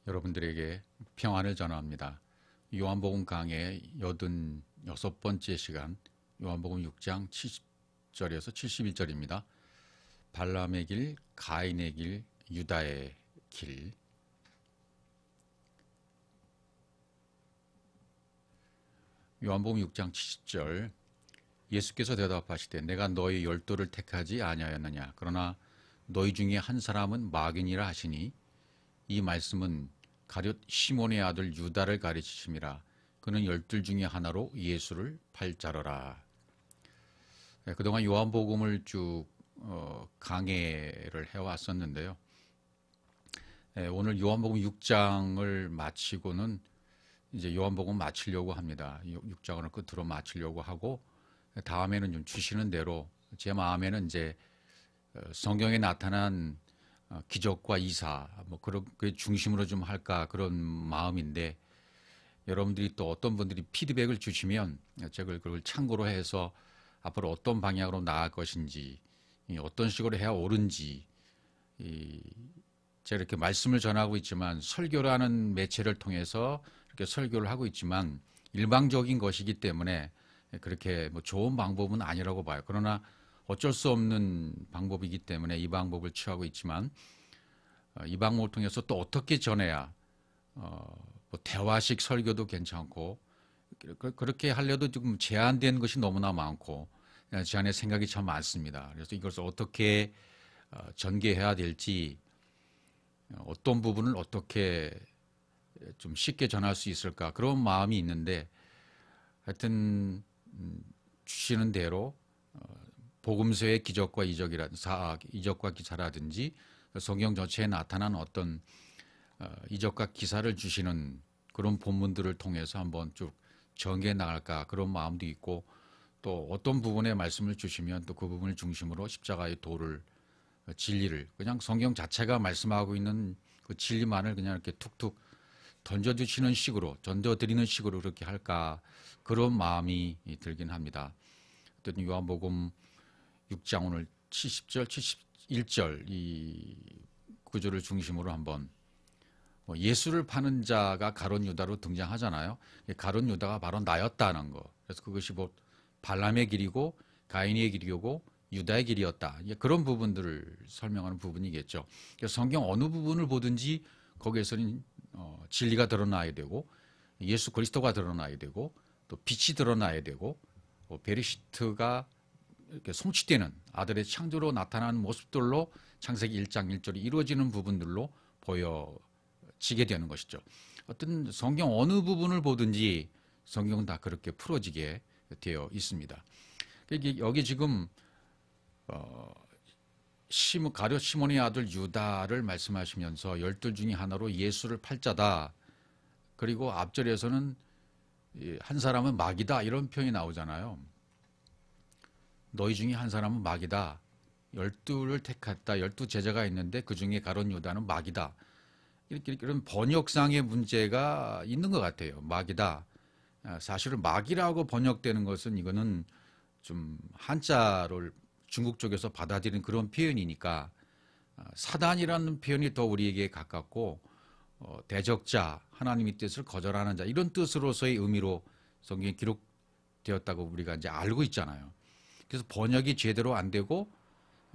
여러분들에게 평안을 전합니다. 요한복음 강의 86번째 시간, 요한복음 6장 70절에서 71절입니다. 발람의 길, 가인의 길, 유다의 길. 요한복음 6장 70절, 예수께서 대답하시되 내가 너희 12를 택하지 아니하였느냐. 그러나 너희 중에 한 사람은 마귀니라 하시니, 이 말씀은 가룟 시몬의 아들 유다를 가르치심이라. 그는 12 중에 하나로 예수를 팔자러라. 그동안 요한복음을 쭉 강해를 해왔었는데요. 오늘 요한복음 6장을 마치고는 이제 요한복음 마치려고 합니다. 6장을 끝으로 마치려고 하고, 다음에는 좀 주시는 대로 제 마음에는 이제 성경에 나타난 기적과 이사, 그런 그 중심으로 좀 할까 그런 마음인데, 여러분들이 또 어떤 분들이 피드백을 주시면 제가 그걸 참고로 해서 앞으로 어떤 방향으로 나아갈 것인지, 어떤 식으로 해야 옳은지, 제가 이렇게 말씀을 전하고 있지만 설교라는 매체를 통해서 이렇게 설교를 하고 있지만 일방적인 것이기 때문에 그렇게 좋은 방법은 아니라고 봐요. 그러나 어쩔 수 없는 방법이기 때문에 이 방법을 취하고 있지만, 이 방법을 통해서 또 어떻게 전해야 대화식 설교도 괜찮고, 그렇게 하려도 지금 제한된 것이 너무나 많고 제 안에 생각이 참 많습니다. 그래서 이것을 어떻게 전개해야 될지, 어떤 부분을 어떻게 좀 쉽게 전할 수 있을까, 그런 마음이 있는데, 하여튼 주시는 대로 복음서의 기적과 이적과 기사라든지 성경 전체에 나타난 어떤 이적과 기사를 주시는 그런 본문들을 통해서 한번 쭉 전개해 나갈까, 그런 마음도 있고, 또 어떤 부분에 말씀을 주시면 또 그 부분을 중심으로 십자가의 도를, 진리를, 그냥 성경 자체가 말씀하고 있는 그 진리만을 그냥 이렇게 툭툭 던져주시는 식으로, 던져드리는 식으로 그렇게 할까, 그런 마음이 들긴 합니다. 어쨌든 요한복음 6장 오늘 70절, 71절 이 구절을 중심으로 한번, 예수를 파는 자가 가룟 유다로 등장하잖아요. 가룟 유다가 바로 나였다는 거. 그래서 그것이 발람의 길이고 가인의 길이고 유다의 길이었다. 그런 부분들을 설명하는 부분이겠죠. 그래서 성경 어느 부분을 보든지 거기에서는 진리가 드러나야 되고, 예수 그리스도가 드러나야 되고, 또 빛이 드러나야 되고, 베리시트가 이렇게 성취되는 아들의 창조로 나타나는 모습들로 창세기 1장 1절이 이루어지는 부분들로 보여지게 되는 것이죠. 어떤 성경 어느 부분을 보든지 성경은 다 그렇게 풀어지게 되어 있습니다. 여기 지금 가룟 시몬의 아들 유다를 말씀하시면서 12 중에 하나로 예수를 팔자다. 그리고 앞절에서는 한 사람은 마귀다, 이런 표현이 나오잖아요. 너희 중에 한 사람은 마귀다. 12를 택했다. 12 제자가 있는데 그 중에 가룟 유다는 마귀다. 이런 번역상의 문제가 있는 것 같아요. 마귀다. 사실은 마귀라고 번역되는 것은, 이거는 좀 한자를 중국 쪽에서 받아들인 그런 표현이니까 사단이라는 표현이 더 우리에게 가깝고, 대적자, 하나님의 뜻을 거절하는 자, 이런 뜻으로서의 의미로 성경에 기록되었다고 우리가 이제 알고 있잖아요. 그래서 번역이 제대로 안 되고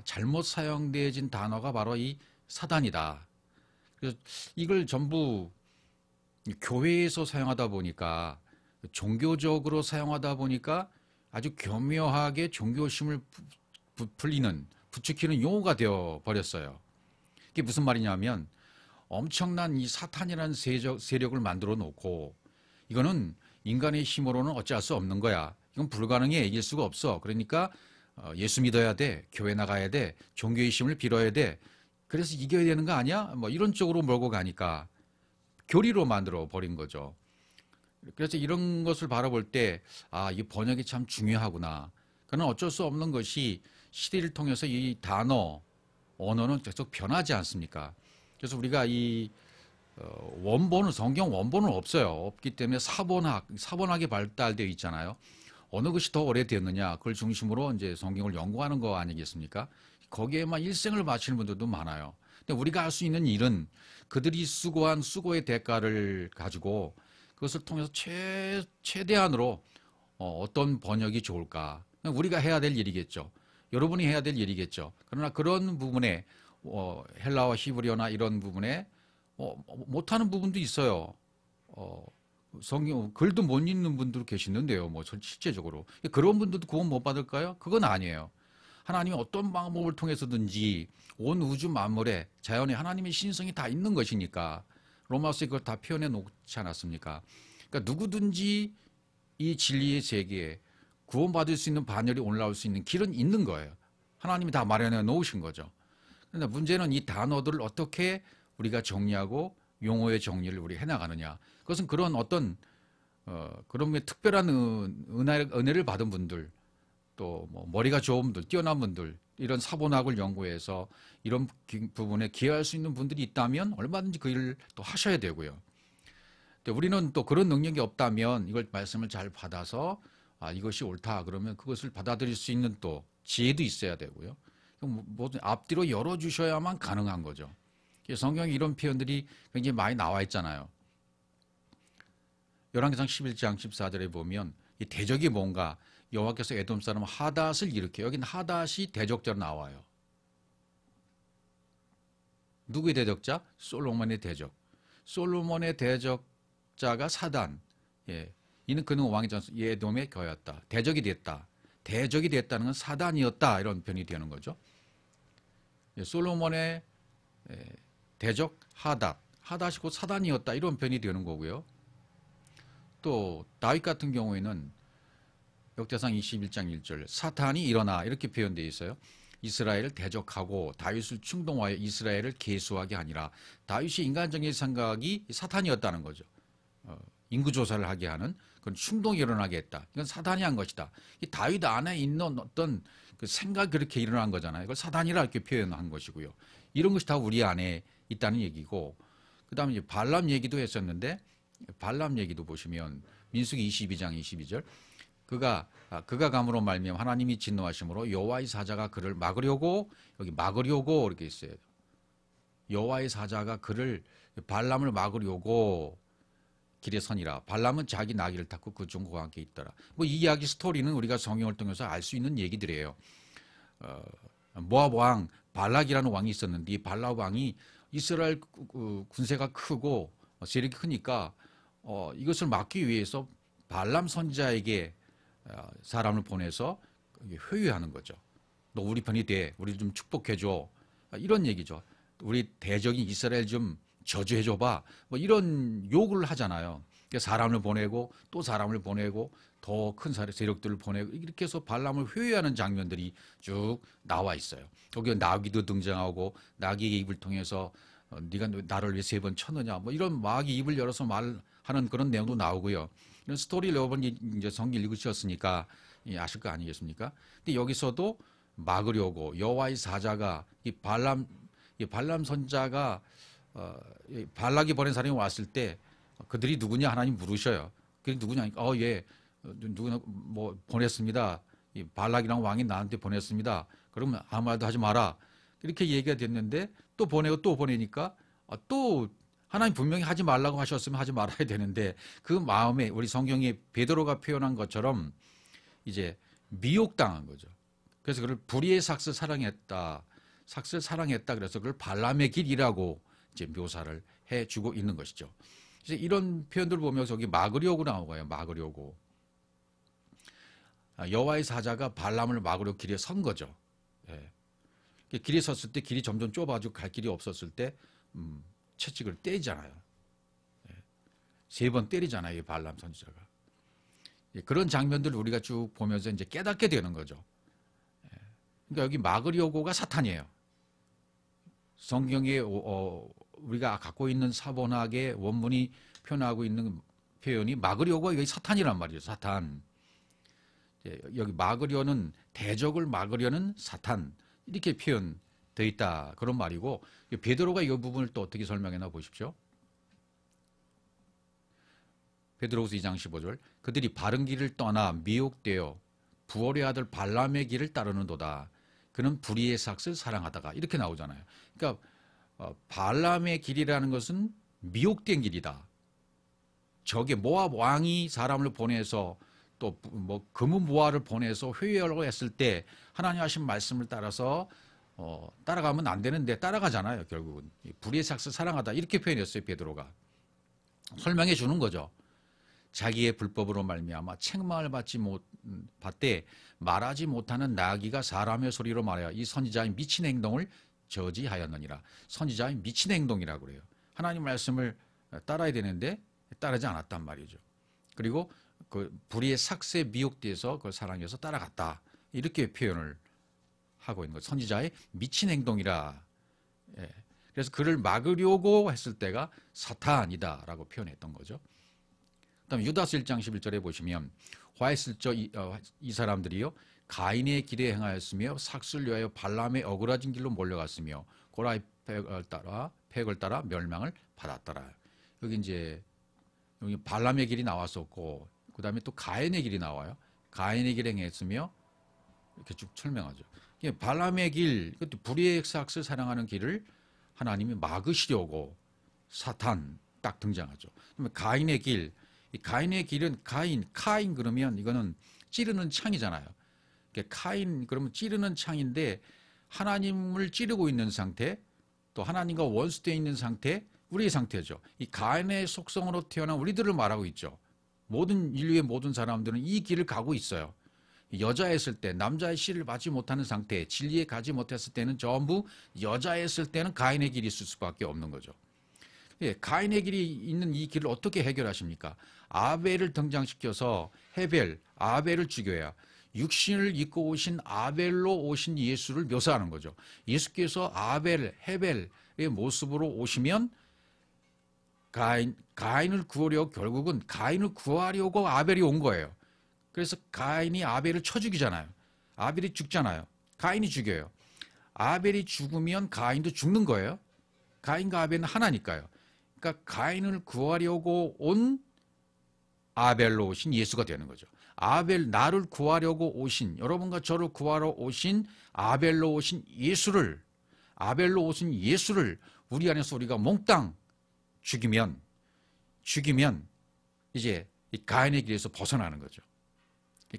잘못 사용되어진 단어가 바로 이 사단이다. 그래서 이걸 전부 교회에서 사용하다 보니까, 종교적으로 사용하다 보니까 아주 교묘하게 종교심을 부추기는 용어가 되어 버렸어요. 이게 무슨 말이냐면, 엄청난 이 사탄이라는 세력을 만들어 놓고, 이거는 인간의 힘으로는 어찌할 수 없는 거야. 이건 불가능해. 이길 수가 없어. 그러니까 예수 믿어야 돼. 교회 나가야 돼. 종교의 힘을 빌어야 돼. 그래서 이겨야 되는 거 아니야? 이런 쪽으로 몰고 가니까 교리로 만들어 버린 거죠. 그래서 이런 것을 바라볼 때, 이 번역이 참 중요하구나. 그러나 어쩔 수 없는 것이, 시대를 통해서 이 단어, 언어는 계속 변하지 않습니까? 그래서 우리가 이 원본은, 성경 원본은 없어요. 없기 때문에 사본학이 발달되어 있잖아요. 어느 것이 더 오래되었느냐, 그걸 중심으로 이제 성경을 연구하는 거 아니겠습니까? 거기에만 일생을 바치는 분들도 많아요. 근데 우리가 할 수 있는 일은 그들이 수고한 수고의 대가를 가지고 그것을 통해서 최대한으로 어떤 번역이 좋을까? 우리가 해야 될 일이겠죠. 여러분이 해야 될 일이겠죠. 그러나 그런 부분에 헬라어, 히브리어나 이런 부분에 못하는 부분도 있어요. 성경 글도 못 읽는 분들 계시는데요. 뭐 실제적으로 그런 분들도 구원 못 받을까요? 그건 아니에요. 하나님이 어떤 방법을 통해서든지 온 우주 만물에 자연에 하나님의 신성이 다 있는 것이니까 로마서에 그걸 다 표현해 놓지 않았습니까? 그러니까 누구든지 이 진리의 세계에 구원받을 수 있는 반열이 올라올 수 있는 길은 있는 거예요. 하나님이 다 마련해 놓으신 거죠. 그런데 문제는 이 단어들을 어떻게 우리가 정리하고 용어의 정리를 우리 해나가느냐. 그것은 그런 어떤 그런 특별한 은혜를 받은 분들, 또 뭐 머리가 좋은 분들, 뛰어난 분들, 이런 사본학을 연구해서 이런 부분에 기여할 수 있는 분들이 있다면 얼마든지 그 일을 또 하셔야 되고요. 근데 우리는 또 그런 능력이 없다면 이걸 말씀을 잘 받아서 이것이 옳다 그러면 그것을 받아들일 수 있는 또 지혜도 있어야 되고요. 모든 앞뒤로 열어주셔야만 가능한 거죠. 성경에 이런 표현들이 굉장히 많이 나와 있잖아요. 열왕기상 11장 14절에 보면 이 대적이 뭔가 여호와께서 에돔 사람 하닷을 일으켜 여긴 하닷이 대적자로 나와요. 누구의 대적자? 솔로몬의 대적. 솔로몬의 대적자가 사단. 이는 그는 왕이 전서 에돔의 거였다. 대적이 됐다. 대적이 됐다는 건 사단이었다. 이런 표현이 되는 거죠. 솔로몬의 대적 하닷. 하닷이 곧 사단이었다. 이런 표현이 되는 거고요. 또 다윗 같은 경우에는 역대상 21장 1절 사탄이 일어나 이렇게 표현되어 있어요. 이스라엘을 대적하고 다윗을 충동하여 이스라엘을 계수하게 하니라. 다윗이 인간적인 생각이 사탄이었다는 거죠. 인구조사를 하게 하는 그런 충동이 일어나게 했다. 이건 사탄이 한 것이다. 이 다윗 안에 있는 어떤 그 생각이 그렇게 일어난 거잖아요. 이걸 사탄이라 이렇게 표현한 것이고요. 이런 것이 다 우리 안에 있다는 얘기고, 그 다음에 이제 발람 얘기도 했었는데, 발람 얘기도 보시면 민수기 22장 22절 그가 감으로 말미암아 하나님이 진노하심으로 여호와의 사자가 그를 막으려고, 여기 막으려고 이렇게 있어요. 여호와의 사자가 그를 발람을 막으려고 길에 서니라. 발람은 자기 나귀를 타고 그 종과 함께 있더라. 뭐 이 이야기 스토리는 우리가 성경을 통해서 알 수 있는 얘기들이에요. 모압 왕 발락이라는 왕이 있었는데 이 발락 왕이 이스라엘 군세가 크고 세력이 크니까 이것을 막기 위해서 발람 선지자에게 사람을 보내서 회유하는 거죠. 너 우리 편이 돼. 우리 좀 축복해줘. 이런 얘기죠. 우리 대적인 이스라엘 좀 저주해줘봐. 뭐 이런 요구를 하잖아요. 사람을 보내고 또 사람을 보내고 더 큰 세력들을 보내고 이렇게 해서 발람을 회유하는 장면들이 쭉 나와 있어요. 거기 나귀도 등장하고 나귀의 입을 통해서 네가 나를 위해 3번 쳤느냐. 뭐 이런 마귀 입을 열어서 말하는 그런 내용도 나오고요. 이런 스토리를 여러분이 이제 성경 읽으셨으니까 아실 거 아니겠습니까? 근데 여기서도 막으려고 여호와의 사자가 이 발람 선자가 발락이 보낸 사람이 왔을 때 그들이 누구냐 하나님 물으셔요. 그게 누구냐니까 누구나 뭐 보냈습니다. 이 발락이랑 왕이 나한테 보냈습니다. 그러면 아무 말도 하지 마라. 이렇게 얘기가 됐는데 또 보내고 또 보내니까 또 하나님 분명히 하지 말라고 하셨으면 하지 말아야 되는데 그 마음에 우리 성경에 베드로가 표현한 것처럼 이제 미혹당한 거죠. 그래서 그걸 불의의 삭슬 사랑했다. 삭슬 사랑했다. 그래서 그걸 발람의 길이라고 이제 묘사를 해주고 있는 것이죠. 이제 이런 표현들을 보면서 여기 막으려고 나오고요. 막으려고. 여호와의 사자가 발람을 막으려고 길에 선 거죠. 길에 섰을 때 길이 점점 좁아지고 갈 길이 없었을 때 채찍을 때리잖아요. 3번 때리잖아요. 이 발람 선지자가. 그런 장면들을 우리가 쭉 보면서 이제 깨닫게 되는 거죠. 그러니까 여기 막으려고가 사탄이에요. 성경에 우리가 갖고 있는 사본학의 원문이 표현하고 있는 표현이 막으려고 이게 사탄이란 말이죠. 사탄. 여기 막으려는 대적을 막으려는 사탄 이렇게 표현되어 있다 그런 말이고 베드로가 이 부분을 또 어떻게 설명했나 보십시오. 베드로후서 2장 15절 그들이 바른 길을 떠나 미혹되어 부올의 아들 발람의 길을 따르는도다. 그는 불의의 삭슬 사랑하다가 이렇게 나오잖아요. 그러니까 발람의 길이라는 것은 미혹된 길이다. 저게 모압 왕이 사람을 보내서 또 뭐 금은 보화를 보내서 회유하려고 했을 때 하나님 하신 말씀을 따라서 따라가면 안 되는데 따라가잖아요. 결국은 불의의 삭스 사랑하다 이렇게 표현했어요. 베드로가 설명해 주는 거죠. 자기의 불법으로 말미암아 책망을 받되 말하지 못하는 나귀가 사람의 소리로 말하여 이 선지자의 미친 행동을 저지하였느니라. 선지자의 미친 행동이라고 그래요. 하나님 말씀을 따라야 되는데 따르지 않았단 말이죠. 그리고 그 불의의 삭스에 미혹돼서 그걸 사랑해서 따라갔다. 이렇게 표현을 하고 있는 거죠. 선지자의 미친 행동이라. 예. 그래서 그를 막으려고 했을 때가 사탄이다라고 표현했던 거죠. 그다음 유다서 1장 11절에 보시면 화했을 적 이 사람들이요 가인의 길에 행하였으며 삭스를 위하여 발람의 어그러진 길로 몰려갔으며 고라의 팩을 따라 멸망을 받았더라. 여기 이제 여기 발람의 길이 나왔었고 그다음에 또 가인의 길이 나와요. 가인의 길에 행했으며 이렇게 쭉 설명하죠. 발람의 길, 그것도 불의의 삭스를 사랑하는 길을 하나님이 막으시려고 사탄 딱 등장하죠. 그러면 가인의 길, 이 가인의 길은 카인 그러면 이거는 찌르는 창이잖아요. 카인 그러면 찌르는 창인데 하나님을 찌르고 있는 상태, 또 하나님과 원수되어 있는 상태, 우리의 상태죠. 이 가인의 속성으로 태어난 우리들을 말하고 있죠. 모든 인류의 모든 사람들은 이 길을 가고 있어요. 여자였을 때 남자의 씨를 받지 못하는 상태, 진리에 가지 못했을 때는 전부 여자였을 때는 가인의 길이 있을 수밖에 없는 거죠. 예, 가인의 길이 있는 이 길을 어떻게 해결하십니까? 아벨을 등장시켜서 아벨을 죽여야 육신을 입고 오신 아벨로 오신 예수를 묘사하는 거죠. 예수께서 헤벨의 모습으로 오시면 가인을 구하려고 결국은 가인을 구하려고 아벨이 온 거예요. 그래서 가인이 아벨을 쳐 죽이잖아요. 아벨이 죽잖아요. 가인이 죽여요. 아벨이 죽으면 가인도 죽는 거예요. 가인과 아벨은 하나니까요. 그러니까 가인을 구하려고 온 아벨로 오신 예수가 되는 거죠. 나를 구하려고 오신, 여러분과 저를 구하러 오신 아벨로 오신 예수를 우리 안에서 우리가 몽땅 죽이면 이제 이 가인의 길에서 벗어나는 거죠.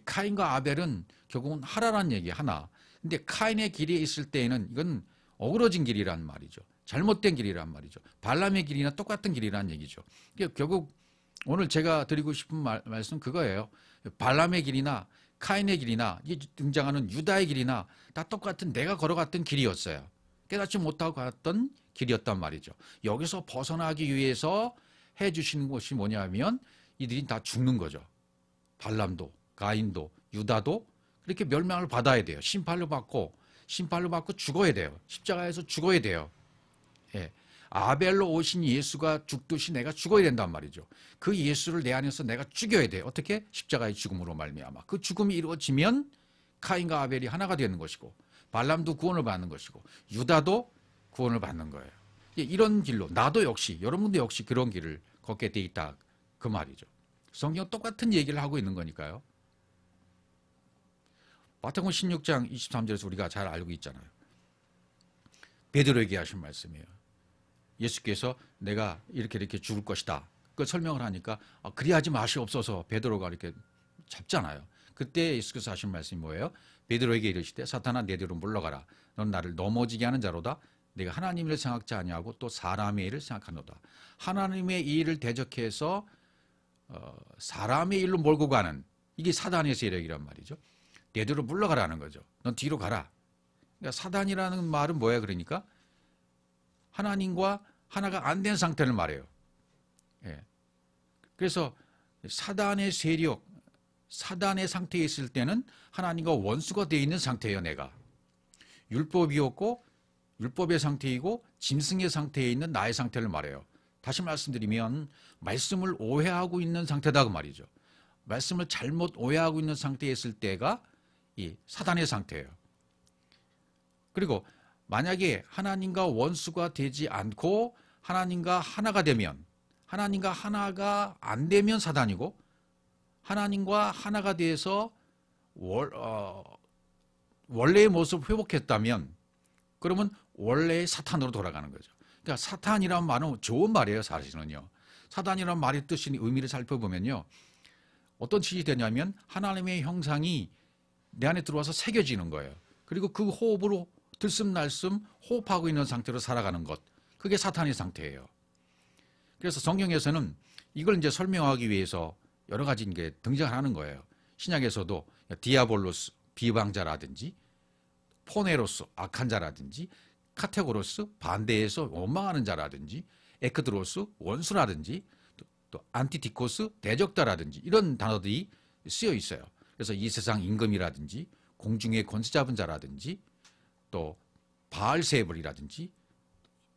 카인과 아벨은 결국은 하나라는 얘기예요. 하나. 근데 카인의 길에 있을 때에는 이건 어그러진 길이란 말이죠. 잘못된 길이란 말이죠. 발람의 길이나 똑같은 길이란 얘기죠. 결국 오늘 제가 드리고 싶은 말씀은 그거예요. 발람의 길이나 카인의 길이나 등장하는 유다의 길이나 다 똑같은 내가 걸어갔던 길이었어요. 깨닫지 못하고 갔던 길이었단 말이죠. 여기서 벗어나기 위해서 해주시는 것이 뭐냐면 이들이 다 죽는 거죠. 발람도, 가인도, 유다도 그렇게 멸망을 받아야 돼요. 심판을 받고 죽어야 돼요. 십자가에서 죽어야 돼요. 예. 아벨로 오신 예수가 죽듯이 내가 죽어야 된단 말이죠. 그 예수를 내 안에서 내가 죽여야 돼요. 어떻게? 십자가의 죽음으로 말미암아. 그 죽음이 이루어지면 카인과 아벨이 하나가 되는 것이고 발람도 구원을 받는 것이고 유다도 구원을 받는 거예요. 이런 길로 나도 역시 여러분도 역시 그런 길을 걷게 돼 있다 그 말이죠. 성경 똑같은 얘기를 하고 있는 거니까요. 마태복음 16장 23절에서 우리가 잘 알고 있잖아요. 베드로에게 하신 말씀이에요. 예수께서 내가 이렇게 죽을 것이다. 그걸 설명을 하니까 그리하지 마시옵소서 베드로가 이렇게 잡잖아요. 그때 예수께서 하신 말씀이 뭐예요? 베드로에게 이르시되 사탄아 내 뒤로 물러가라. 넌 나를 넘어지게 하는 자로다. 내가 하나님의 일을 생각지 아니하고 또 사람의 일을 생각하노다. 하나님의 일을 대적해서 사람의 일로 몰고 가는 이게 사단의 세력이란 말이죠. 내 뒤로 물러가라는 거죠. 넌 뒤로 가라. 그러니까 사단이라는 말은 뭐야 그러니까 하나님과 하나가 안 된 상태를 말해요. 예. 그래서 사단의 세력, 사단의 상태에 있을 때는 하나님과 원수가 되어 있는 상태예요. 내가. 율법이었고 율법의 상태이고 짐승의 상태에 있는 나의 상태를 말해요. 다시 말씀드리면 말씀을 오해하고 있는 상태다 그 말이죠. 말씀을 잘못 오해하고 있는 상태에 있을 때가 이 사단의 상태예요. 그리고 만약에 하나님과 원수가 되지 않고 하나님과 하나가 되면 하나님과 하나가 안 되면 사단이고 하나님과 하나가 돼서 원래의 모습을 회복했다면 그러면 원래의 사탄으로 돌아가는 거죠. 그러니까 사탄이란 말은 좋은 말이에요, 사실은요. 사탄이란 말의 뜻인 의미를 살펴보면요. 어떤 뜻이 되냐면 하나님의 형상이 내 안에 들어와서 새겨지는 거예요. 그리고 그 호흡으로 들숨날숨 호흡하고 있는 상태로 살아가는 것. 그게 사탄의 상태예요. 그래서 성경에서는 이걸 이제 설명하기 위해서 여러 가지 게 등장하는 거예요. 신약에서도 디아볼로스, 비방자라든지, 포네로스, 악한 자라든지, 카테고로스, 반대에서 원망하는 자라든지, 에크드로스, 원수라든지, 또 안티티코스, 대적자라든지 이런 단어들이 쓰여 있어요. 그래서 이 세상 임금이라든지, 공중의 권세 잡은 자라든지, 또 바알세불이라든지,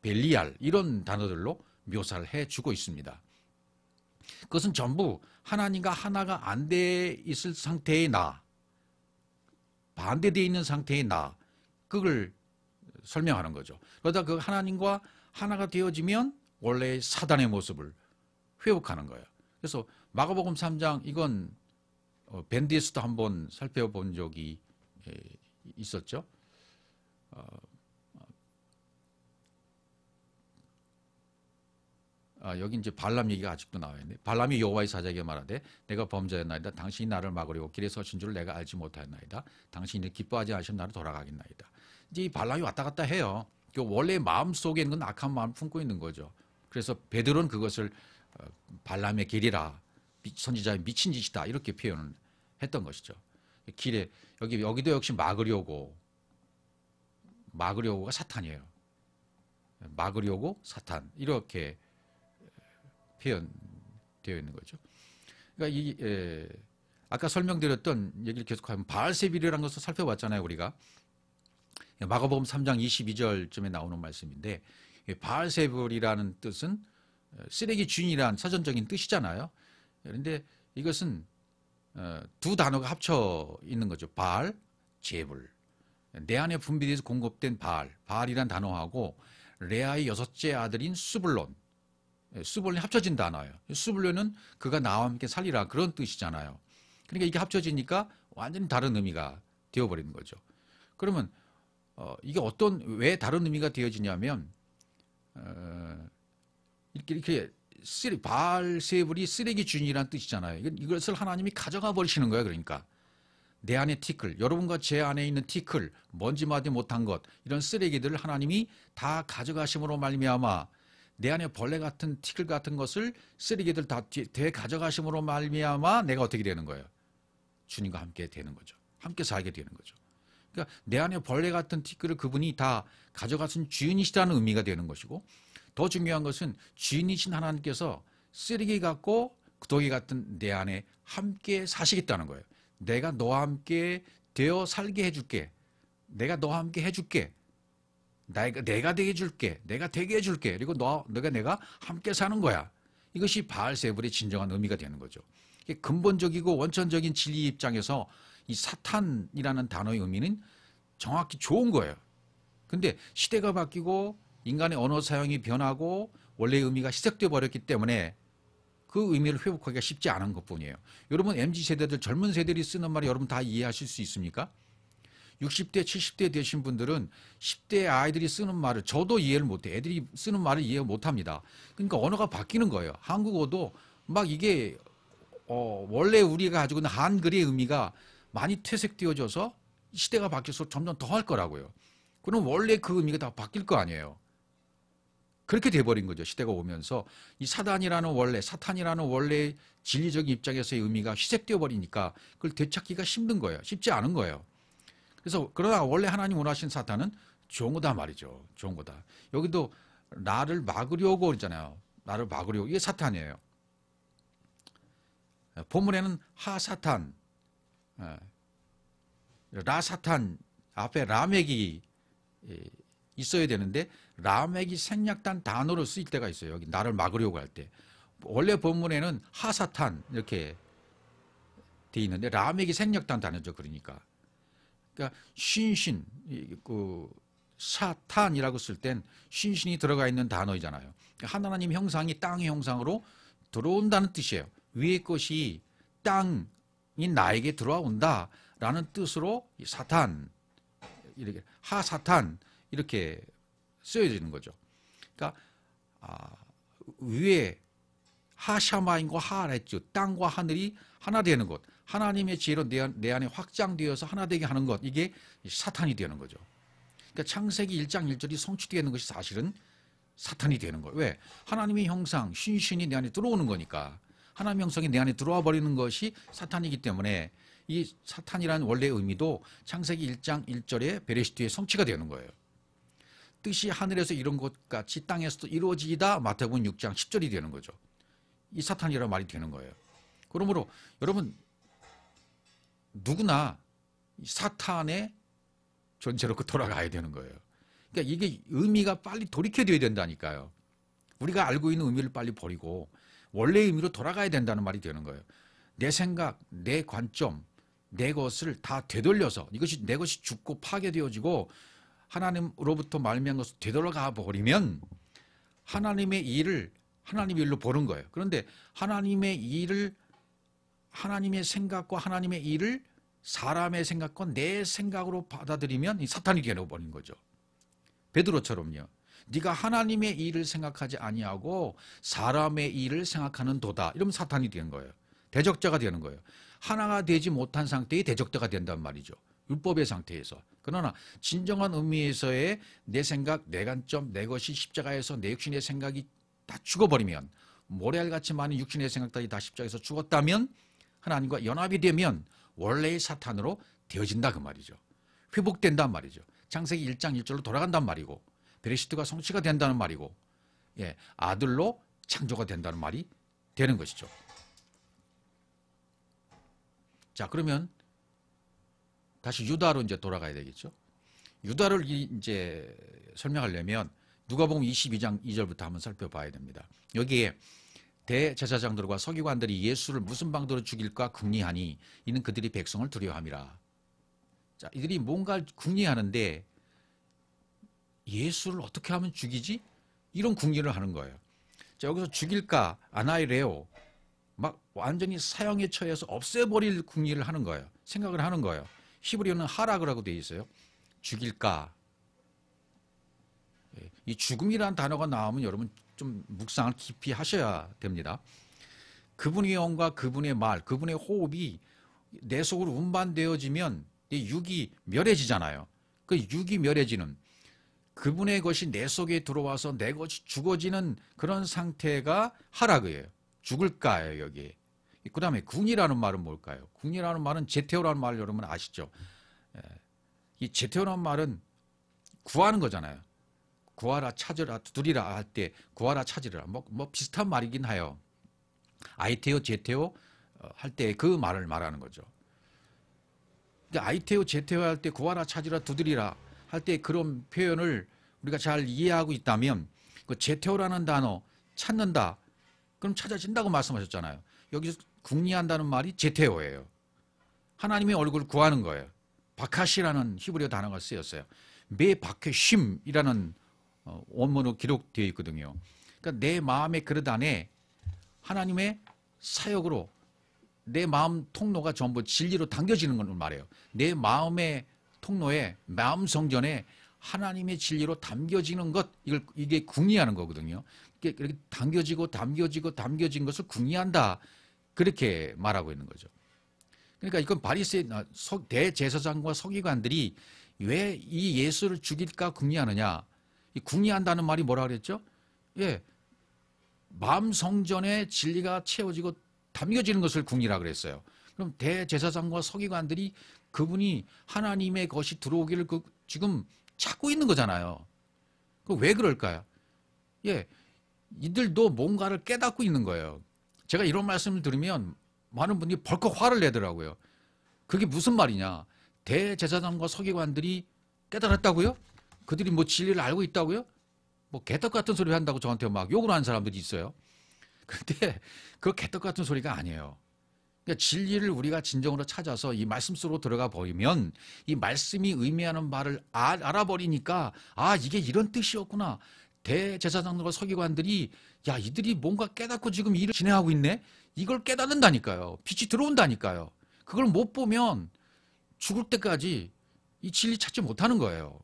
벨리알 이런 단어들로 묘사를 해주고 있습니다. 그것은 전부 하나님과 하나가 안 돼 있을 상태의 나, 반대되어 있는 상태의 나, 그걸 설명하는 거죠. 그러다 그 하나님과 하나가 되어지면 원래 사단의 모습을 회복하는 거예요. 그래서 마가복음 3장 이건 밴드에서도 한번 살펴본 적이 있었죠. 여기 이제 발람 얘기가 아직도 나와 있네. 발람이 여호와의 사자에게 말하되 내가 범죄였나이다. 당신이 나를 막으려고 길에 서신 줄 내가 알지 못하였나이다. 당신이 기뻐하지 않으시면 나를 돌아가겠나이다. 이제 이 발람이 왔다 갔다 해요. 원래 마음 속에 있는 건 악한 마음을 품고 있는 거죠. 그래서 베드로는 그것을 발람의 길이라 선지자의 미친 짓이다 이렇게 표현을 했던 것이죠. 길에 여기도 역시 막으려고가 사탄이에요. 막으려고 사탄 이렇게 표현되어 있는 거죠. 그러니까 아까 설명드렸던 얘기를 계속하면 바알세불이라는 것을 살펴봤잖아요, 우리가. 마가복음 3장 22절쯤에 나오는 말씀인데 바알세불이라는 뜻은 쓰레기 주인이란 사전적인 뜻이잖아요. 그런데 이것은 두 단어가 합쳐 있는 거죠. 바알, 제불. 내 안에 분비돼서 공급된 바알이란 단어하고 레아의 여섯째 아들인 수블론, 수블론이 합쳐진 단어예요. 수블론은 그가 나와 함께 살리라 그런 뜻이잖아요. 그러니까 이게 합쳐지니까 완전히 다른 의미가 되어버리는 거죠. 그러면 이게 왜 다른 의미가 되어지냐면 이렇게 바알세불이 쓰레기 주인이라는 뜻이잖아요. 이것을 하나님이 가져가 버리시는 거예요. 그러니까 내 안에 티끌, 여러분과 제 안에 있는 티끌, 먼지 마디 못한 것 이런 쓰레기들을 하나님이 다 가져가심으로 말미암아 내 안에 벌레 같은 티끌 같은 것을 쓰레기들 다 가져가심으로 말미암아 내가 어떻게 되는 거예요? 주님과 함께 되는 거죠. 함께 살게 되는 거죠. 그러니까 내 안에 벌레 같은 티끌을 그분이 다 가져가신 주인이시라는 의미가 되는 것이고 더 중요한 것은 주인이신 하나님께서 쓰레기 같고 구더기 같은 내 안에 함께 사시겠다는 거예요. 내가 너와 함께 되어 살게 해줄게. 내가 너와 함께 해줄게. 내가 되게 해줄게. 내가 되게 해줄게. 그리고 내가 함께 사는 거야. 이것이 바알세불의 진정한 의미가 되는 거죠. 이게 근본적이고 원천적인 진리 입장에서 이 사탄이라는 단어의 의미는 정확히 좋은 거예요. 근데 시대가 바뀌고 인간의 언어 사용이 변하고 원래의 의미가 희석되어 버렸기 때문에 그 의미를 회복하기가 쉽지 않은 것뿐이에요. 여러분 MZ세대들 젊은 세대들이 쓰는 말 여러분 다 이해하실 수 있습니까? 60대 70대 되신 분들은 10대 아이들이 쓰는 말을 저도 이해를 못해. 애들이 쓰는 말을 이해 못합니다. 그러니까 언어가 바뀌는 거예요. 한국어도 막 이게 원래 우리가 가지고 있는 한글의 의미가 많이 퇴색되어져서 시대가 바뀌어서 점점 더 할 거라고요. 그럼 원래 그 의미가 다 바뀔 거 아니에요. 그렇게 돼버린 거죠. 시대가 오면서 이 사탄이라는 원래 진리적인 입장에서의 의미가 희색되어 버리니까 그걸 되찾기가 힘든 거예요. 쉽지 않은 거예요. 그래서 그러나 원래 하나님 원하신 사탄은 좋은 거다 말이죠. 좋은 거다. 여기도 나를 막으려고 그러잖아요. 나를 막으려고. 이게 사탄이에요. 본문에는 하사탄, 라사탄 앞에 라멕이 있어야 되는데 라멕이 생략된 단어로 쓰일 때가 있어요. 여기 나를 막으려고 할 때. 원래 본문에는 하사탄 이렇게 돼 있는데 라멕이 생략된 단어죠. 그러니까 신신, 사탄이라고 쓸 땐 신신이 들어가 있는 단어이잖아요. 하나님 형상이 땅의 형상으로 들어온다는 뜻이에요. 위의 것이 땅인 나에게 들어온다라는 뜻으로 사탄, 이렇게 하사탄 이렇게 쓰여지는 거죠. 그러니까 위에 하샤마인과 하아랬죠. 땅과 하늘이 하나 되는 것. 하나님의 지혜로 내 안에 확장되어서 하나 되게 하는 것. 이게 사탄이 되는 거죠. 그러니까 창세기 1장 1절이 성취되는 것이 사실은 사탄이 되는 거예요. 왜? 하나님의 형상, 신신이 내 안에 들어오는 거니까. 하나님의 형상이 내 안에 들어와 버리는 것이 사탄이기 때문에 이 사탄이라는 원래 의미도 창세기 1장 1절에 베레시트의 성취가 되는 거예요. 뜻이 하늘에서 이룬 것 같이 땅에서도 이루어지다 마태복음 6장 10절이 되는 거죠. 이 사탄이라는 말이 되는 거예요. 그러므로 여러분 누구나 사탄의 존재로 돌아가야 되는 거예요. 그러니까 이게 의미가 빨리 돌이켜져야 된다니까요. 우리가 알고 있는 의미를 빨리 버리고 원래의 의미로 돌아가야 된다는 말이 되는 거예요. 내 생각, 내 관점, 내 것을 다 되돌려서 이것이 내 것이 죽고 파괴되어지고 하나님으로부터 말미암은 것을 되돌아가 버리면 하나님의 일을 하나님의 일로 보는 거예요. 그런데 하나님의 일을 하나님의 생각과 하나님의 일을 사람의 생각과 내 생각으로 받아들이면 이 사탄이 되어버린 거죠. 베드로처럼요. 네가 하나님의 일을 생각하지 아니하고 사람의 일을 생각하는 도다. 이러면 사탄이 되는 거예요. 대적자가 되는 거예요. 하나가 되지 못한 상태의 대적자가 된단 말이죠. 율법의 상태에서. 그러나 진정한 의미에서의 내 생각, 내 관점, 내 것이 십자가에서 내 육신의 생각이 다 죽어버리면 모래알같이 많은 육신의 생각들이 다 십자가에서 죽었다면 하나님과 연합이 되면 원래의 사탄으로 되어진다 그 말이죠. 회복된단 말이죠. 창세기 1장 1절로 돌아간단 말이고 베레시트가 성취가 된다는 말이고 예, 아들로 창조가 된다는 말이 되는 것이죠. 자, 그러면 다시 유다로 이제 돌아가야 되겠죠. 유다를 이제 설명하려면 누가복음 22장 2절부터 한번 살펴봐야 됩니다. 여기에 대제사장들과 서기관들이 예수를 무슨 방도로 죽일까 궁리하니 이는 그들이 백성을 두려워함이라. 자, 이들이 뭔가 궁리하는데 예수를 어떻게 하면 죽이지? 이런 궁리를 하는 거예요. 자, 여기서 죽일까 아나이레오 막 완전히 사형에 처해서 없애버릴 궁리를 하는 거예요. 생각을 하는 거예요. 히브리어는 하락이라고 되어 있어요. 죽일까. 이 죽음이라는 단어가 나오면 여러분 좀 묵상을 깊이 하셔야 됩니다. 그분의 영과 그분의 말, 그분의 호흡이 내 속으로 운반되어지면 이 육이 멸해지잖아요. 그 육이 멸해지는 그분의 것이 내 속에 들어와서 내 것이 죽어지는 그런 상태가 하락이에요. 죽을까예요, 여기. 그 다음에 궁이라는 말은 뭘까요? 궁이라는 말은 제테오라는 말을 여러분 아시죠? 이 제테오라는 말은 구하는 거잖아요. 구하라, 찾으라, 두드리라 할 때 구하라, 찾으라. 뭐 비슷한 말이긴 해요. 아이테오, 제테오 할 때 그 말을 말하는 거죠. 그러니까 아이테오, 제테오 할 때 구하라, 찾으라, 두드리라 할 때 그런 표현을 우리가 잘 이해하고 있다면 그 제테오라는 단어 찾는다. 그럼 찾아진다고 말씀하셨잖아요. 여기서 궁리한다는 말이 제테오예요. 하나님의 얼굴을 구하는 거예요. 바카시라는 히브리어 단어가 쓰였어요. 메 바케심이라는 원문으로 기록되어 있거든요. 그러니까 내 마음의 그릇 안에 하나님의 사역으로 내 마음 통로가 전부 진리로 당겨지는 걸 말해요. 내 마음의 통로에 마음 성전에 하나님의 진리로 담겨지는 것 이게 궁리하는 거거든요. 이렇게 담겨진 것을 궁리한다 그렇게 말하고 있는 거죠. 그러니까 이건 바리새 대제사장과 서기관들이 왜 이 예수를 죽일까 궁리하느냐? 이 궁리한다는 말이 뭐라 그랬죠? 예, 마음 성전에 진리가 채워지고 담겨지는 것을 궁리라 그랬어요. 그럼 대제사장과 서기관들이 그분이 하나님의 것이 들어오기를 지금 찾고 있는 거잖아요. 왜 그럴까요? 예, 이들도 뭔가를 깨닫고 있는 거예요. 제가 이런 말씀을 들으면 많은 분들이 벌컥 화를 내더라고요. 그게 무슨 말이냐? 대제사장과 서기관들이 깨달았다고요? 그들이 뭐 진리를 알고 있다고요? 뭐 개떡 같은 소리 한다고 저한테 막 욕을 하는 사람들이 있어요. 근데 그 개떡 같은 소리가 아니에요. 그러니까 진리를 우리가 진정으로 찾아서 이 말씀 속으로 들어가 버리면 이 말씀이 의미하는 말을 알아버리니까 아 이게 이런 뜻이었구나. 대제사장들과 서기관들이 야 이들이 뭔가 깨닫고 지금 일을 진행하고 있네. 이걸 깨닫는다니까요. 빛이 들어온다니까요. 그걸 못 보면 죽을 때까지 이 진리 찾지 못하는 거예요.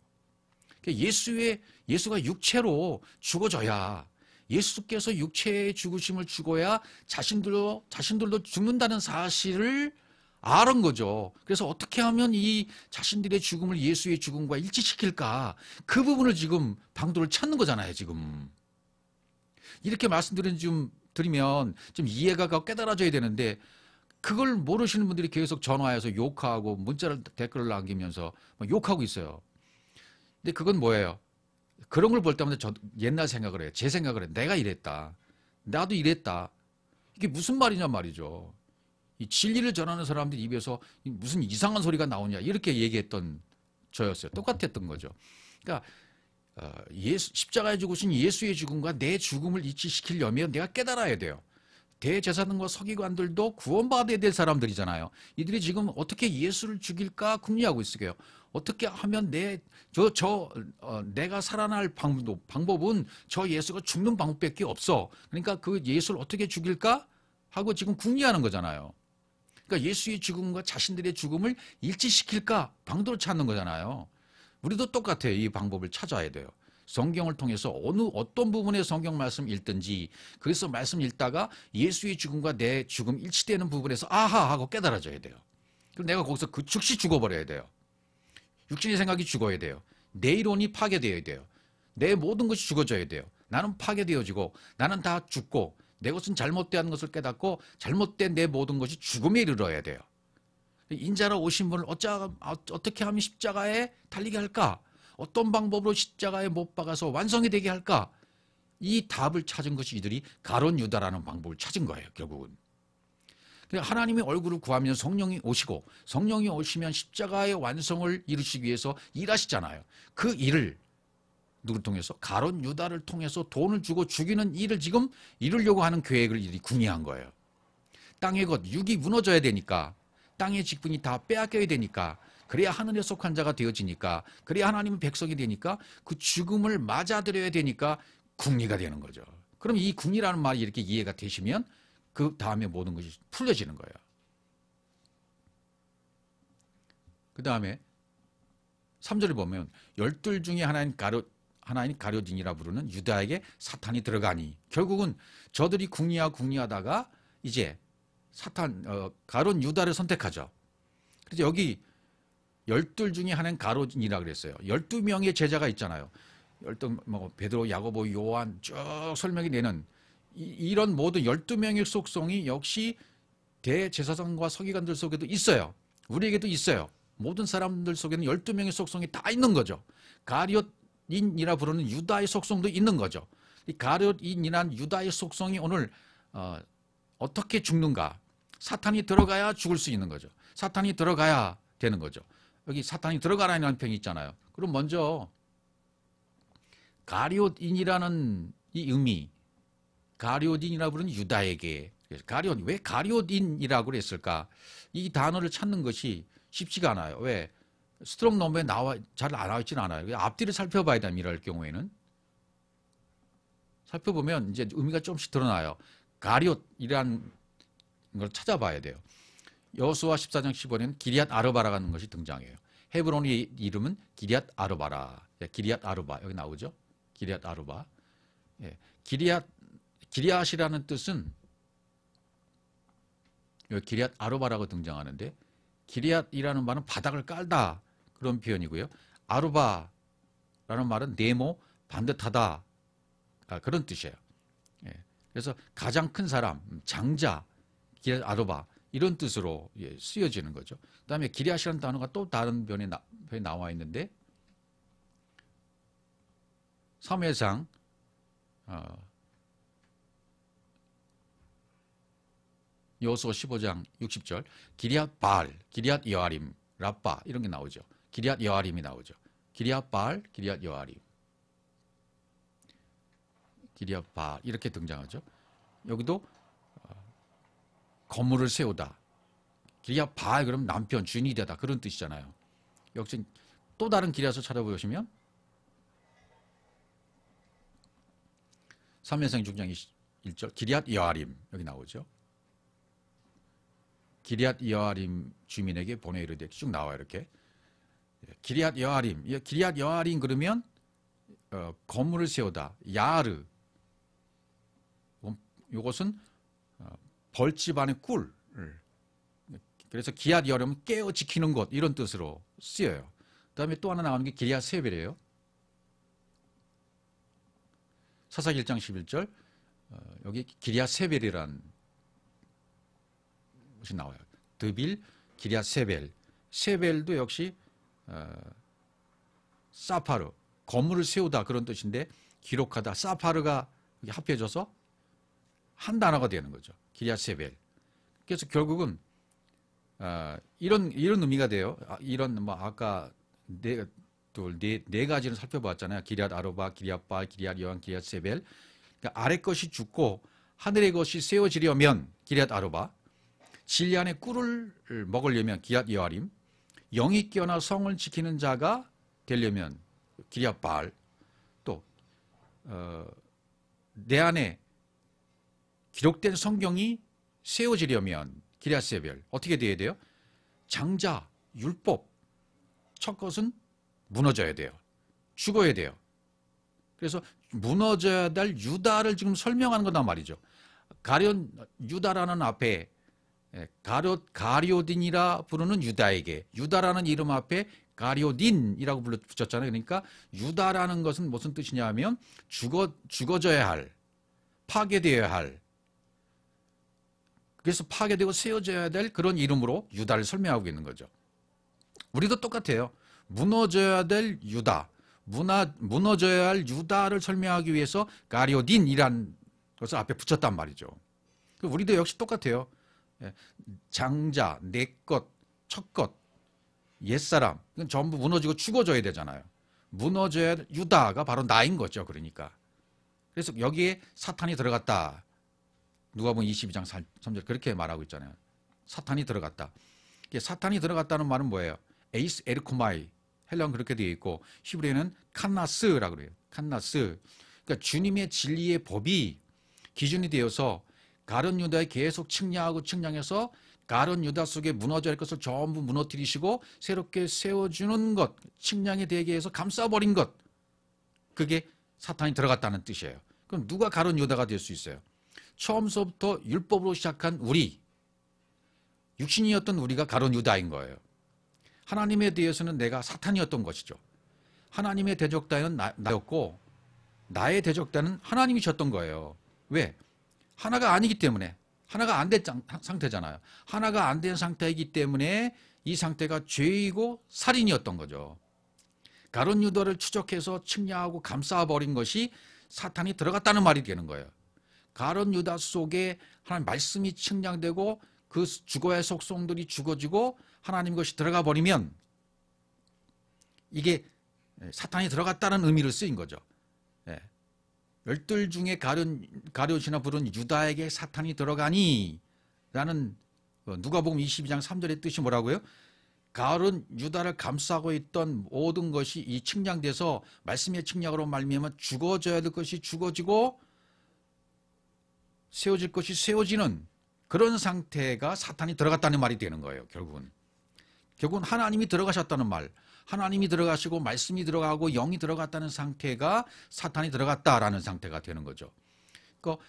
그러니까 예수가 육체로 죽어져야, 예수께서 육체의 죽으심을 죽어야 자신들도 죽는다는 사실을 아는 거죠. 그래서 어떻게 하면 이 자신들의 죽음을 예수의 죽음과 일치시킬까? 그 부분을 지금 방도를 찾는 거잖아요, 지금. 이렇게 드리면 좀 이해가 가고 깨달아져야 되는데, 그걸 모르시는 분들이 계속 전화해서 욕하고 문자를 댓글을 남기면서 욕하고 있어요. 근데 그건 뭐예요? 그런 걸 볼 때마다 저 옛날 생각을 해요. 제 생각을 해요. 내가 이랬다. 나도 이랬다. 이게 무슨 말이냐 말이죠. 이 진리를 전하는 사람들 입에서 무슨 이상한 소리가 나오냐 이렇게 얘기했던 저였어요. 똑같았던 거죠. 그러니까 십자가에 죽으신 예수의 죽음과 내 죽음을 일치시키려면 내가 깨달아야 돼요. 대제사장과 서기관들도 구원받아야 될 사람들이잖아요. 이들이 지금 어떻게 예수를 죽일까 궁리하고 있어요. 어떻게 하면 내가 살아날 방법은 저 예수가 죽는 방법밖에 없어. 그러니까 그 예수를 어떻게 죽일까 하고 지금 궁리하는 거잖아요. 그러니까 예수의 죽음과 자신들의 죽음을 일치시킬까 방도를 찾는 거잖아요. 우리도 똑같아요. 이 방법을 찾아야 돼요. 성경을 통해서 어떤 부분의 성경 말씀 읽든지, 그래서 말씀 읽다가 예수의 죽음과 내 죽음 일치되는 부분에서 아하 하고 깨달아져야 돼요. 그럼 내가 거기서 그 즉시 죽어버려야 돼요. 육신의 생각이 죽어야 돼요. 내 이론이 파괴되어야 돼요. 내 모든 것이 죽어져야 돼요. 나는 파괴되어지고 나는 다 죽고 내 것은 잘못된 것을 깨닫고 잘못된 내 모든 것이 죽음에 이르러야 돼요. 인자로 오신 분을 어떻게 하면 십자가에 달리게 할까? 어떤 방법으로 십자가에 못 박아서 완성이 되게 할까? 이 답을 찾은 것이 이들이 가론 유다라는 방법을 찾은 거예요, 결국은. 하나님의 얼굴을 구하면 성령이 오시고, 성령이 오시면 십자가의 완성을 이루시기 위해서 일하시잖아요. 그 일을 누구를 통해서? 가론 유다를 통해서 돈을 주고 죽이는 일을 지금 이루려고 하는 계획을 이들이 궁리한 거예요. 땅의 것, 육이 무너져야 되니까, 땅의 직분이 다 빼앗겨야 되니까, 그래야 하늘에 속한 자가 되어지니까, 그래야 하나님의 백성이 되니까, 그 죽음을 맞아들여야 되니까 궁리가 되는 거죠. 그럼 이 궁리라는 말이 이렇게 이해가 되시면 그 다음에 모든 것이 풀려지는 거예요. 그 다음에 3절을 보면 열둘 중에 하나인 가룟인이라 부르는 유다에게 사탄이 들어가니, 결국은 저들이 궁리하다가 이제 가룟 유다를 선택하죠. 그래서 여기 열둘 중에 하나인 가룟인이라 그랬어요. 12명의 제자가 있잖아요. 베드로, 야고보, 요한 쭉 설명이 되는 이런 모든 12명의 속성이 역시 대제사장과 서기관들 속에도 있어요. 우리에게도 있어요. 모든 사람들 속에는 12명의 속성이 다 있는 거죠. 가룟인이라 부르는 유다의 속성도 있는 거죠. 이 가룟인이란 유다의 속성이 오늘 어떻게 죽는가? 사탄이 들어가야 죽을 수 있는 거죠. 사탄이 들어가야 되는 거죠. 여기 사탄이 들어가라는 편이 있잖아요. 그럼 먼저 가룟인이라는 이 의미, 가룟인이라 부르는 유다에게, 왜 가룟인이라고 그랬을까? 이 단어를 찾는 것이 쉽지가 않아요. 왜? 스트롱 논문에 잘 나와 있지는 않아요. 앞뒤를 살펴봐야 됩니다. 이럴 경우에는 살펴보면 이제 의미가 조금씩 드러나요. 가룟이라는 걸 찾아봐야 돼요. 여호수아 14장 15년 기리앗 아르바라는 것이 등장해요. 헤브론의 이름은 기리앗 아르바라. 기리앗 아르바 여기 나오죠. 기리앗 아르바. 예. 기리앗이라는 뜻은 여기 기리앗 아르바라고 등장하는데, 기리앗이라는 말은 바닥을 깔다 그런 표현이고요. 아르바라는 말은 네모 반듯하다 그런 뜻이에요. 예. 그래서 가장 큰 사람, 장자, 기리앗 아르바 이런 뜻으로 쓰여지는 거죠. 그다음에 기리앗이라는 단어가 또 다른 변에 나와 있는데, 사무엘상 여호수아 15장 60절 기리앗 바알, 기리앗 여아림, 라빠 이런 게 나오죠. 기리앗 여아림이 나오죠. 기리앗 바알, 기리앗 여아림, 기리앗 바알 이렇게 등장하죠. 여기도 건물을 세우다. 기리앗 바알 그러면 남편, 주인이 되다 그런 뜻이잖아요. 역시 또 다른 기리앗을 찾아보시면 사무엘상 6장 1절 기리앗 여아림 여기 나오죠. 기리앗 여아림 주민에게 보내 이르되 쭉 나와요. 이렇게 기리앗 여아림. 기리앗 여아림 그러면 건물을 세우다. 야르. 이것은 벌집 안의 꿀. 그래서 기앗 여아림은 깨어 지키는 것 이런 뜻으로 쓰여요. 그다음에 또 하나 나오는 게 기리앗 세벨이에요. 사사기 1장 11절 여기 기리앗 세벨이라는 것이 나와요. 드빌, 기리앗 세벨. 세벨도 역시 사파르, 건물을 세우다 그런 뜻인데 기록하다, 사파르가 합해져서 한 단어가 되는 거죠. 기리앗 세벨. 그래서 결국은 이런 의미가 돼요. 이런 뭐 아까 네 가지를 살펴봤잖아요. 기리앗 아로바, 기리앗 바알, 기리앗 여한, 기리앗 세벨. 그러니까 아래 것이 죽고 하늘의 것이 세워지려면 기리앗 아로바, 진리 안에 꿀을 먹으려면 기리앗 여아림, 영이 깨어나 성을 지키는 자가 되려면 기리앗 바알, 또 내 안에 기록된 성경이 세워지려면 기리앗 세벨. 어떻게 돼야 돼요? 장자, 율법. 첫 것은 무너져야 돼요. 죽어야 돼요. 그래서 무너져야 될 유다를 지금 설명하는 거단 말이죠. 유다라는 앞에 가룟딘이라 부르는 유다에게, 유다라는 이름 앞에 가룟딘이라고 붙였잖아요. 그러니까 유다라는 것은 무슨 뜻이냐 하면 죽어져야 할, 파괴되어야 할, 그래서 파괴되고 세워져야 될 그런 이름으로 유다를 설명하고 있는 거죠. 우리도 똑같아요. 무너져야 될 유다, 무너져야 할 유다를 설명하기 위해서 가룟딘이란 것을 앞에 붙였단 말이죠. 우리도 역시 똑같아요. 장자, 내 것, 첫 것, 옛사람, 이건 전부 무너지고 죽어져야 되잖아요. 무너져야 될 유다가 바로 나인 거죠. 그러니까. 그래서 여기에 사탄이 들어갔다. 누가복음 22장 3절 그렇게 말하고 있잖아요. 사탄이 들어갔다. 사탄이 들어갔다는 말은 뭐예요? 에이스 에르코마이, 헬라어는 그렇게 되어 있고 히브리어는 칸나스라고 그래요. 칸나스. 그러니까 주님의 진리의 법이 기준이 되어서 가룟 유다에 계속 측량해서 가룟 유다 속에 무너져야 할 것을 전부 무너뜨리시고 새롭게 세워주는 것, 측량이 되게 해서 감싸버린 것, 그게 사탄이 들어갔다는 뜻이에요. 그럼 누가 가룟 유다가 될 수 있어요? 처음서부터 율법으로 시작한 우리, 육신이었던 우리가 가룟 유다인 거예요. 하나님에 대해서는 내가 사탄이었던 것이죠. 하나님의 대적자는 나였고 나의 대적자는 하나님이셨던 거예요. 왜? 하나가 아니기 때문에. 하나가 안 된 상태잖아요. 하나가 안 된 상태이기 때문에 이 상태가 죄이고 살인이었던 거죠. 가룟 유다를 추적해서 측량하고 감싸버린 것이 사탄이 들어갔다는 말이 되는 거예요. 가룟 유다 속에 하나님 말씀이 측량되고 그 죽어야 할 속성들이 죽어지고 하나님 것이 들어가 버리면 이게 사탄이 들어갔다는 의미를 쓰인 거죠. 열둘 중에 가룟이나 부른 유다에게 사탄이 들어가니 라는 누가복음 22장 3절의 뜻이 뭐라고요? 가룟 유다를 감싸고 있던 모든 것이 이 측량돼서 말씀의 측량으로 말미암아 죽어져야 될 것이 죽어지고 세워질 것이 세워지는 그런 상태가 사탄이 들어갔다는 말이 되는 거예요. 결국은 하나님이 들어가셨다는 말, 하나님이 들어가시고 말씀이 들어가고 영이 들어갔다는 상태가 사탄이 들어갔다라는 상태가 되는 거죠. 그러니까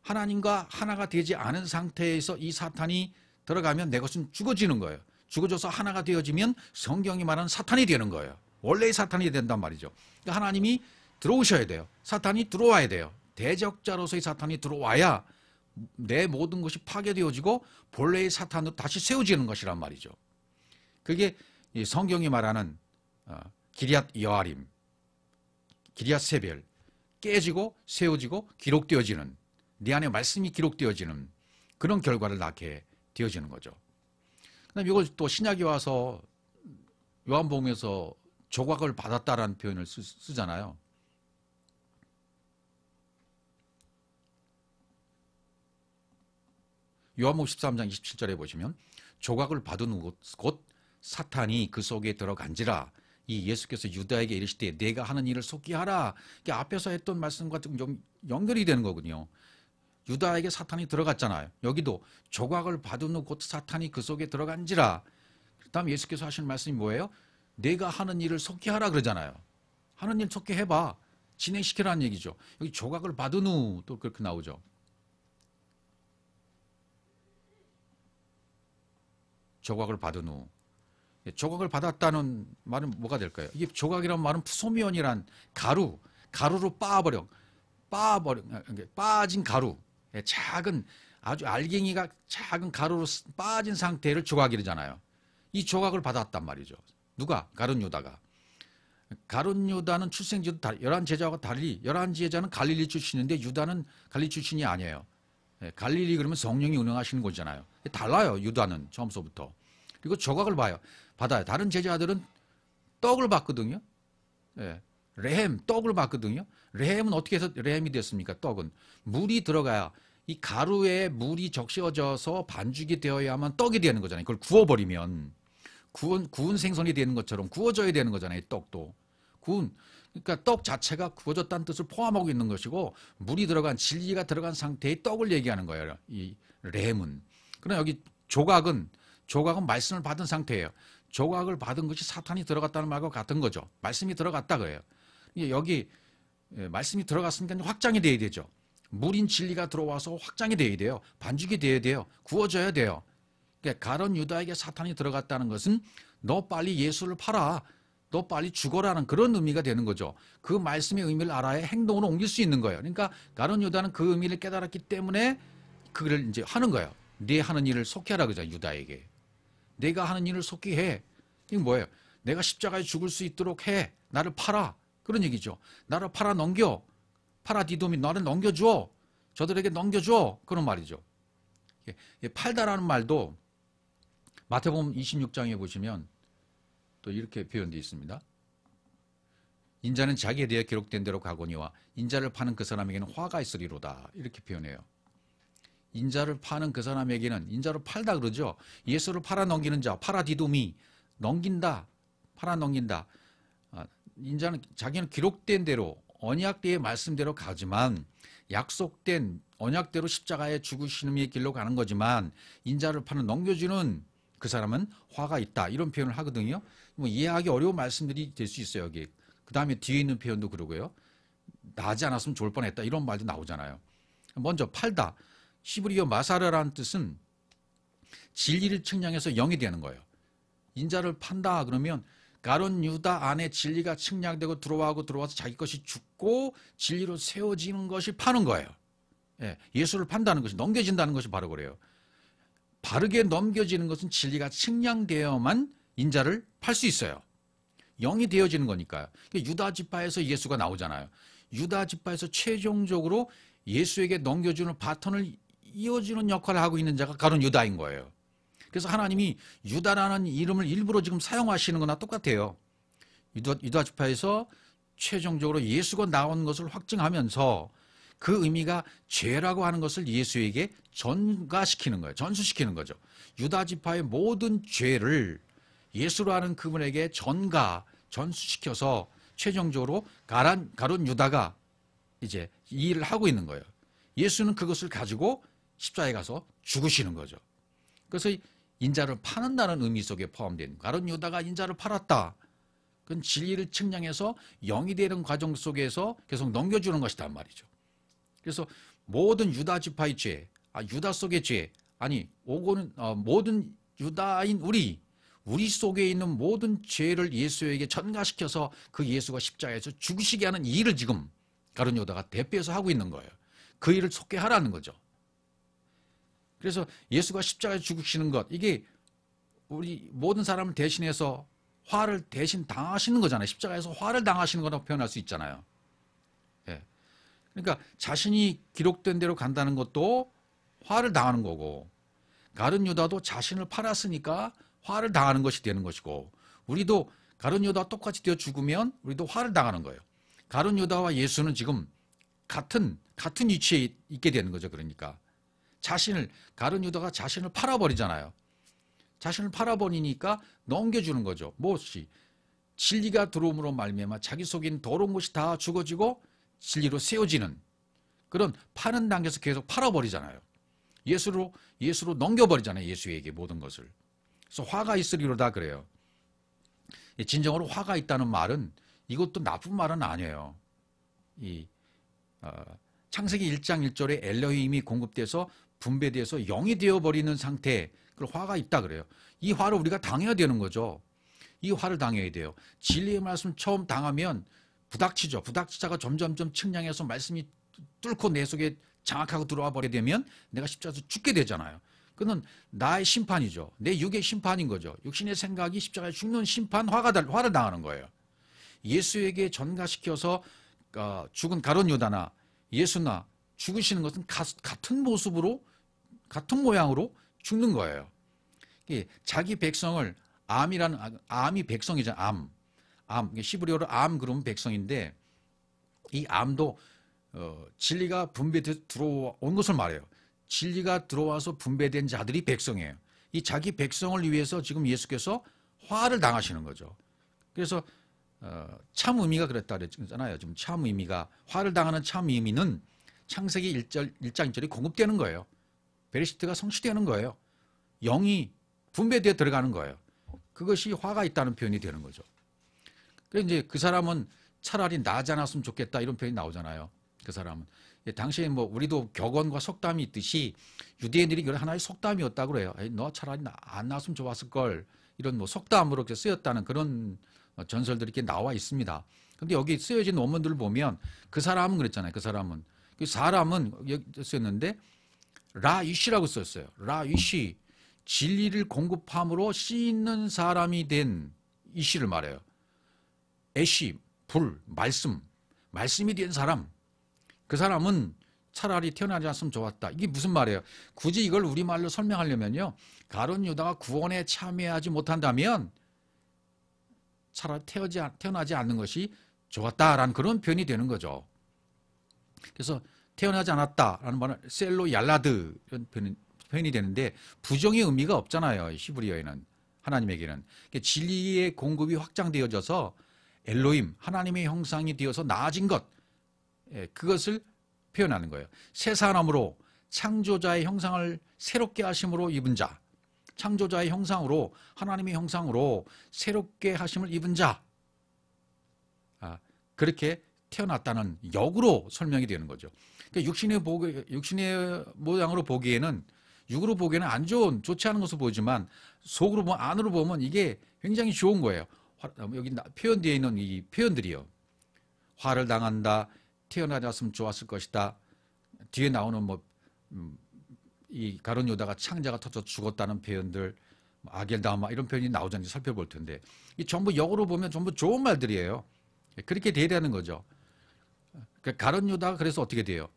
하나님과 하나가 되지 않은 상태에서 이 사탄이 들어가면 내 것은 죽어지는 거예요. 죽어져서 하나가 되어지면 성경이 말하는 사탄이 되는 거예요. 원래의 사탄이 된단 말이죠. 그러니까 하나님이 들어오셔야 돼요. 사탄이 들어와야 돼요. 대적자로서의 사탄이 들어와야 내 모든 것이 파괴되어지고 본래의 사탄으로 다시 세워지는 것이란 말이죠. 그게 성경이 말하는 기리앗 여아림, 기리앗 세벨, 깨지고 세워지고 기록되어지는, 내 안에 말씀이 기록되어지는 그런 결과를 낳게 되어지는 거죠. 그다음에 이걸 또 신약에 와서 요한복음에서 조각을 받았다라는 표현을 쓰잖아요. 요한복음 13장 27절에 보시면 조각을 받은 곧 사탄이 그 속에 들어간지라. 이 예수께서 유다에게 이르시되 내가 하는 일을 속히 하라. 이게 앞에서 했던 말씀과 좀 연결이 되는 거군요. 유다에게 사탄이 들어갔잖아요. 여기도 조각을 받은 후 곧 사탄이 그 속에 들어간지라. 그 다음 예수께서 하시는 말씀이 뭐예요? 내가 하는 일을 속히 하라 그러잖아요. 하는 일 속히 해봐. 진행시키라는 얘기죠. 여기 조각을 받은 후 또 그렇게 나오죠. 조각을 받은 후. 조각을 받았다는 말은 뭐가 될까요? 이게 조각이란 말은 소면이란 가루로 빠진 가루. 작은 아주 알갱이가 작은 가루로 빠진 상태를 조각이라잖아요. 이 조각을 받았단 말이죠. 누가? 가룟 유다가. 가룟 유다는 출생지도 11제자와 달리 11제자는 갈릴리 출신인데 유다는 갈릴리 출신이 아니에요. 갈릴리 그러면 성령이 운행하시는 곳이잖아요. 달라요. 유다는 처음서부터. 그리고 조각을 받아요. 다른 제자들은 떡을 받거든요. 레헴, 떡을 받거든요. 레헴은 어떻게 해서 레헴이 됐습니까? 떡은 물이 들어가야, 이 가루에 물이 적셔져서 반죽이 되어야만 떡이 되는 거잖아요. 그걸 구워버리면 구운 생선이 되는 것처럼 구워져야 되는 거잖아요. 떡도 그러니까 떡 자체가 구워졌다는 뜻을 포함하고 있는 것이고, 물이 들어간, 진리가 들어간 상태의 떡을 얘기하는 거예요. 이 레헴은. 그러나 여기 조각은 말씀을 받은 상태예요. 조각을 받은 것이 사탄이 들어갔다는 말과 같은 거죠. 말씀이 들어갔다 그래요. 여기 말씀이 들어갔으니까 확장이 돼야 되죠. 물인 진리가 들어와서 확장이 돼야 돼요. 반죽이 돼야 돼요. 구워져야 돼요. 그러니까 가룟 유다에게 사탄이 들어갔다는 것은 너 빨리 예수를 팔아, 너 빨리 죽어라는 그런 의미가 되는 거죠. 그 말씀의 의미를 알아야 행동으로 옮길 수 있는 거예요. 그러니까 가룟 유다는 그 의미를 깨달았기 때문에 그걸 이제 하는 거예요. 네 하는 일을 속히 하라 그러죠. 유다에게. 내가 하는 일을 속히 해. 이게 뭐예요? 내가 십자가에 죽을 수 있도록 해. 나를 팔아. 그런 얘기죠. 나를 팔아 넘겨. 파라디돔이 나를 넘겨줘. 저들에게 넘겨줘. 그런 말이죠. 팔다라는 말도 마태복음 26장에 보시면 또 이렇게 표현되어 있습니다. 인자는 자기에 대해 기록된 대로 가거니와 인자를 파는 그 사람에게는 화가 있으리로다. 이렇게 표현해요. 인자를 파는 그 사람에게는, 인자를 팔다 그러죠. 예수를 팔아 넘기는 자, 파라디돔이 넘긴다, 팔아 넘긴다. 인자는 자기는 기록된 대로 언약대의 말씀대로 가지만, 약속된 언약대로 십자가에 죽으시는 길로 가는 거지만, 인자를 파는 넘겨주는 그 사람은 화가 있다. 이런 표현을 하거든요. 뭐 이해하기 어려운 말씀들이 될 수 있어요. 여기. 그 다음에 뒤에 있는 표현도 그러고요. 나지 않았으면 좋을 뻔했다. 이런 말도 나오잖아요. 먼저 팔다. 히브리어 마사르라는 뜻은 진리를 측량해서 영이 되는 거예요. 인자를 판다 그러면 가룟 유다 안에 진리가 측량되고 들어와서 자기 것이 죽고 진리로 세워지는 것이 파는 거예요. 예수를 판다는 것이, 넘겨진다는 것이 바로 그래요. 바르게 넘겨지는 것은 진리가 측량되어야만 인자를 팔 수 있어요. 영이 되어지는 거니까요. 유다 지파에서 예수가 나오잖아요. 유다 지파에서 최종적으로 예수에게 넘겨주는 바톤을 이어주는 역할을 하고 있는 자가 가룟 유다인 거예요. 그래서 하나님이 유다라는 이름을 일부러 지금 사용하시는 거나 똑같아요. 유다 지파에서 최종적으로 예수가 나온 것을 확증하면서 그 의미가 죄라고 하는 것을 예수에게 전가시키는 거예요. 전수시키는 거죠. 유다 지파의 모든 죄를 예수로 하는 그분에게 전수시켜서 최종적으로 가룟 유다가 이제 이 일을 하고 있는 거예요. 예수는 그것을 가지고 십자가에 가서 죽으시는 거죠. 그래서 인자를 파는다는 의미 속에 포함된, 가룟 유다가 인자를 팔았다. 그건 진리를 측량해서 영이 되는 과정 속에서 계속 넘겨주는 것이란 말이죠. 그래서 모든 유다 지파의 죄, 유다 속의 죄, 모든 유다인 우리 속에 있는 모든 죄를 예수에게 전가시켜서 그 예수가 십자가에서 죽으시게 하는 이 일을 지금 가룟 유다가 대표해서 하고 있는 거예요. 그 일을 속게 하라는 거죠. 그래서 예수가 십자가에 죽으시는 것, 이게 우리 모든 사람을 대신해서 화를 대신 당하시는 거잖아요. 십자가에서 화를 당하시는 거라고 표현할 수 있잖아요. 그러니까 자신이 기록된 대로 간다는 것도 화를 당하는 거고, 가룟 유다도 자신을 팔았으니까 화를 당하는 것이 되는 것이고, 우리도 가룟 유다와 똑같이 되어 죽으면 우리도 화를 당하는 거예요. 가룟 유다와 예수는 지금 같은 위치에 있게 되는 거죠. 그러니까 가룟 유다가 자신을 팔아버리잖아요. 자신을 팔아버리니까 넘겨주는 거죠. 무엇이? 진리가 들어옴으로 말미암아 자기 속에 있는 더러운 것이 다 죽어지고 진리로 세워지는 그런 파는 단계에서 계속 팔아버리잖아요. 예수로 넘겨버리잖아요. 예수에게 모든 것을. 그래서 화가 있으리로다 그래요. 진정으로 화가 있다는 말은 이것도 나쁜 말은 아니에요. 창세기 1장 1절에 엘로힘이 공급돼서 분배돼서 영이 되어버리는 상태, 그걸 화가 있다 그래요. 이 화를 우리가 당해야 되는 거죠. 이 화를 당해야 돼요. 진리의 말씀 처음 당하면 부닥치죠. 부닥치다가 점점점 측량해서 말씀이 뚫고 내 속에 장악하고 들어와 버리게 되면 내가 십자가에서 죽게 되잖아요. 그건 나의 심판이죠. 내 육의 심판인 거죠. 육신의 생각이 십자가에 죽는 심판, 화를 당하는 거예요. 예수에게 전가시켜서 죽은 가룟 유다나 예수나 죽으시는 것은 같은 모습으로, 같은 모양으로 죽는 거예요. 자기 백성을 암이 백성이잖아요. 히브리어로 암 그러면 백성인데, 이 암도 진리가 분배돼 들어온 것을 말해요. 진리가 들어와서 분배된 자들이 백성이에요. 이 자기 백성을 위해서 지금 예수께서 화를 당하시는 거죠. 그래서 참 의미가 그랬다 그랬잖아요. 지금 참 의미가, 화를 당하는 참 의미는 창세기 1장 1절이 공급되는 거예요. 베레시트가 성취되는 거예요. 영이 분배되어 들어가는 거예요. 그것이 화가 있다는 표현이 되는 거죠. 그래서 이제 그 사람은 차라리 나지 않았으면 좋겠다 이런 표현이 나오잖아요. 그 사람은. 당시에 뭐 우리도 격언과 속담이 있듯이 유대인들이 이걸 하나의 속담이었다고 그래요. 너 차라리 안 나왔으면 좋았을 걸, 이런 뭐 속담으로 이렇게 쓰였다는 그런 전설들이 이렇게 나와 있습니다. 근데 여기 쓰여진 원문들을 보면 그 사람은 그랬잖아요. 그 사람은 여기 쓰였는데 라이시라고 썼어요. 라이시, 진리를 공급함으로 씻는 사람이 된 이시를 말해요. 애시, 불, 말씀이 된 사람. 그 사람은 차라리 태어나지 않았으면 좋았다. 이게 무슨 말이에요? 굳이 이걸 우리말로 설명하려면요, 가룟 유다가 구원에 참여하지 못한다면 차라리 태어나지 않는 것이 좋았다라는 그런 표현이 되는 거죠. 그래서 태어나지 않았다라는 말은 셀로 얄라드 이런 표현이 되는데 부정의 의미가 없잖아요. 히브리어에는, 하나님에게는. 진리의 공급이 확장되어져서 엘로힘, 하나님의 형상이 되어서 나아진 것, 그것을 표현하는 거예요. 새 사람으로 창조자의 형상을 새롭게 하심으로 입은 자, 창조자의 형상으로, 하나님의 형상으로 새롭게 하심을 입은 자, 그렇게 태어났다는 역으로 설명이 되는 거죠. 그러니까 육신의 모양으로 보기에는, 육으로 보기에는 좋지 않은 것을 보지만 속으로 안으로 보면 이게 굉장히 좋은 거예요. 여기 표현되어 있는 이 표현들이요. 화를 당한다, 태어나지 않았으면 좋았을 것이다. 뒤에 나오는 이 가룟 유다가 창자가 터져 죽었다는 표현들, 아겔다마 이런 표현이 나오는지 살펴볼 텐데, 이 전부 역으로 보면 전부 좋은 말들이에요. 그렇게 돼야 되는 거죠. 가룟 유다가 그래서 어떻게 돼요?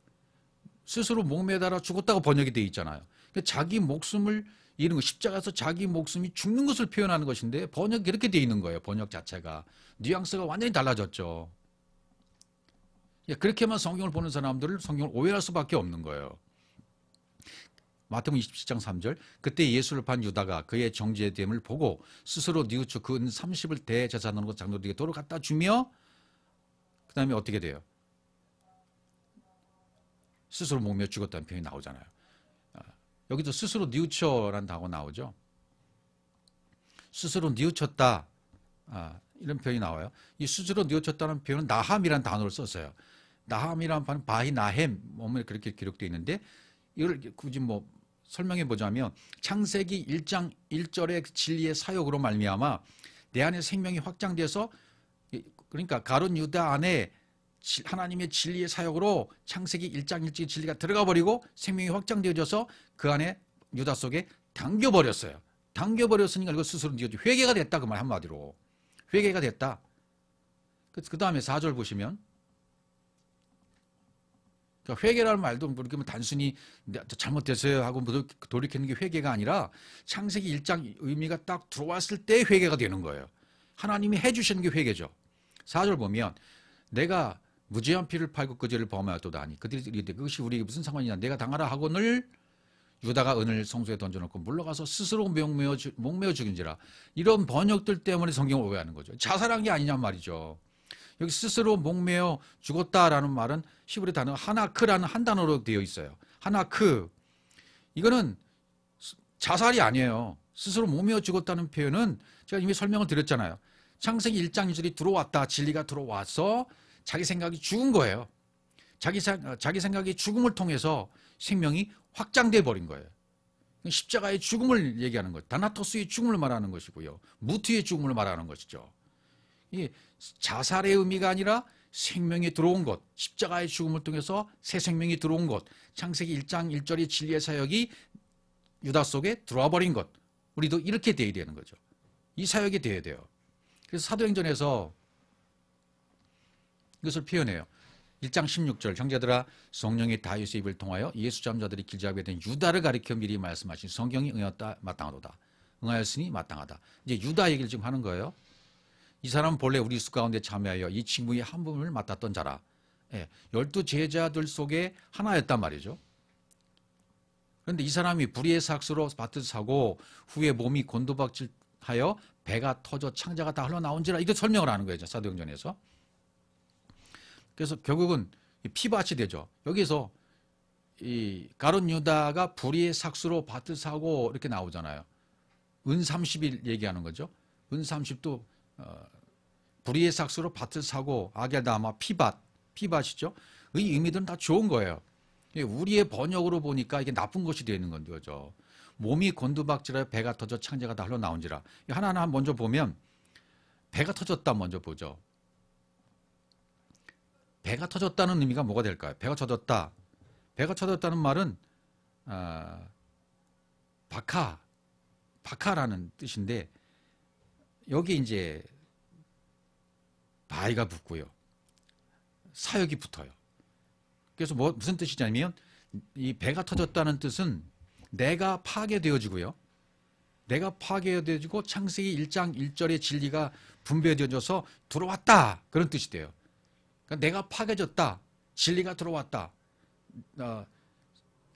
스스로 목매달아 죽었다고 번역이 되어 있잖아요. 자기 목숨을 잃은 거, 십자가에서 자기 목숨이 죽는 것을 표현하는 것인데 번역이 이렇게 되어 있는 거예요. 번역 자체가. 뉘앙스가 완전히 달라졌죠. 그렇게만 성경을 보는 사람들을 성경을 오해할 수밖에 없는 거예요. 마태복음 27장 3절, 그때 예수를 판 유다가 그의 정죄됨을 보고 스스로 뉘우쳐 그 은 30을 대제사장과 장로들에게 도로 갖다 주며, 그 다음에 어떻게 돼요? 스스로 목매어 죽었다는 표현이 나오잖아요. 여기도 스스로 뉘우쳐라는 단어가 나오죠. 스스로 뉘우쳤다, 이런 표현이 나와요. 이 스스로 뉘우쳤다는 표현은 나함이라는 단어를 썼어요. 나함이라는 단어는 바히 나햄, 그렇게 기록되어 있는데, 이걸 굳이 설명해 보자면 창세기 1장 1절의 진리의 사역으로 말미암아 내 안에 생명이 확장돼서, 그러니까 가룟 유다 안에 하나님의 진리의 사역으로 창세기 1장 1절의 진리가 들어가 버리고 생명이 확장되어져서 그 안에 유다 속에 당겨버렸어요. 당겨버렸으니까 이거 스스로 회개가 됐다, 그 말 한마디로. 회개가 됐다. 그 다음에 4절 보시면, 그러니까 회개라는 말도 그렇게 단순히 잘못됐어요 하고 돌이키는 게 회개가 아니라 창세기 1장 의미가 딱 들어왔을 때 회개가 되는 거예요. 하나님이 해주시는 게 회개죠. 4절 보면, 내가 무죄한 피를 팔고 그 죄를 범하였도다 하니 그들이 이르되 그것이 우리에게 무슨 상관이냐, 내가 당하라 하거늘 유다가 은을 성소에 던져놓고 물러가서 스스로 목매어 죽인지라. 이런 번역들 때문에 성경을 오해하는 거죠. 자살한 게 아니냔 말이죠. 여기 스스로 목매어 죽었다라는 말은 히브리 단어 하나크라는 한 단어로 되어 있어요. 하나크. 이거는 자살이 아니에요. 스스로 목매어 죽었다는 표현은 제가 이미 설명을 드렸잖아요. 창세기 1장 1절이 들어왔다. 진리가 들어와서 자기 생각이 죽은 거예요. 자기 생각이 죽음을 통해서 생명이 확장돼 버린 거예요. 십자가의 죽음을 얘기하는 것, 다나토스의 죽음을 말하는 것이고요. 무트의 죽음을 말하는 것이죠. 이게 자살의 의미가 아니라 생명이 들어온 것, 십자가의 죽음을 통해서 새 생명이 들어온 것, 창세기 1장 1절의 진리의 사역이 유다 속에 들어와 버린 것, 우리도 이렇게 돼야 되는 거죠. 이 사역이 돼야 돼요. 그래서 사도행전에서 이것을 표현해요. 1장 16절 형제들아 성령이 다윗의 입을 통하여 예수 잠자들이 길잡게 된 유다를 가리켜 미리 말씀하신 성경이 응하였다 마땅하도다. 응하였으니 마땅하다. 이제 유다 얘기를 지금 하는 거예요. 이 사람은 본래 우리 수 가운데 참여하여 이 직무의 한 부분을 맡았던 자라. 12 제자들 속에 하나였단 말이죠. 그런데 이 사람이 불의의 삭스로 밭을 사고 후에 몸이 곤두박질하여 배가 터져 창자가 다 흘러나온지라 이거 설명을 하는 거예요. 사도행전에서. 그래서 결국은 피밭이 되죠. 여기서 이 가룟 유다가 불의의 삭수로 밭을 사고 이렇게 나오잖아요. 은 30일 얘기하는 거죠. 은 30도 불의의 삭수로 밭을 사고 아겔다마 피밭이죠. 이 의미들은 다 좋은 거예요. 우리의 번역으로 보니까 이게 나쁜 것이 되는 건 거죠. 몸이 곤두박질하여 배가 터져 창자가 다 흘러나온지라. 하나하나 먼저 보면 배가 터졌다 먼저 보죠. 배가 터졌다는 의미가 뭐가 될까요? 배가 터졌다. 배가 터졌다는 말은 바카라는 뜻인데 여기 이제 바위가 붙고요. 사역이 붙어요. 그래서 무슨 뜻이냐면 이 배가 터졌다는 뜻은 내가 파괴되어지고요. 내가 파괴되어지고 창세기 1장 1절의 진리가 분배되어져서 들어왔다. 그런 뜻이 돼요. 그러니까 내가 파괴졌다. 진리가 들어왔다.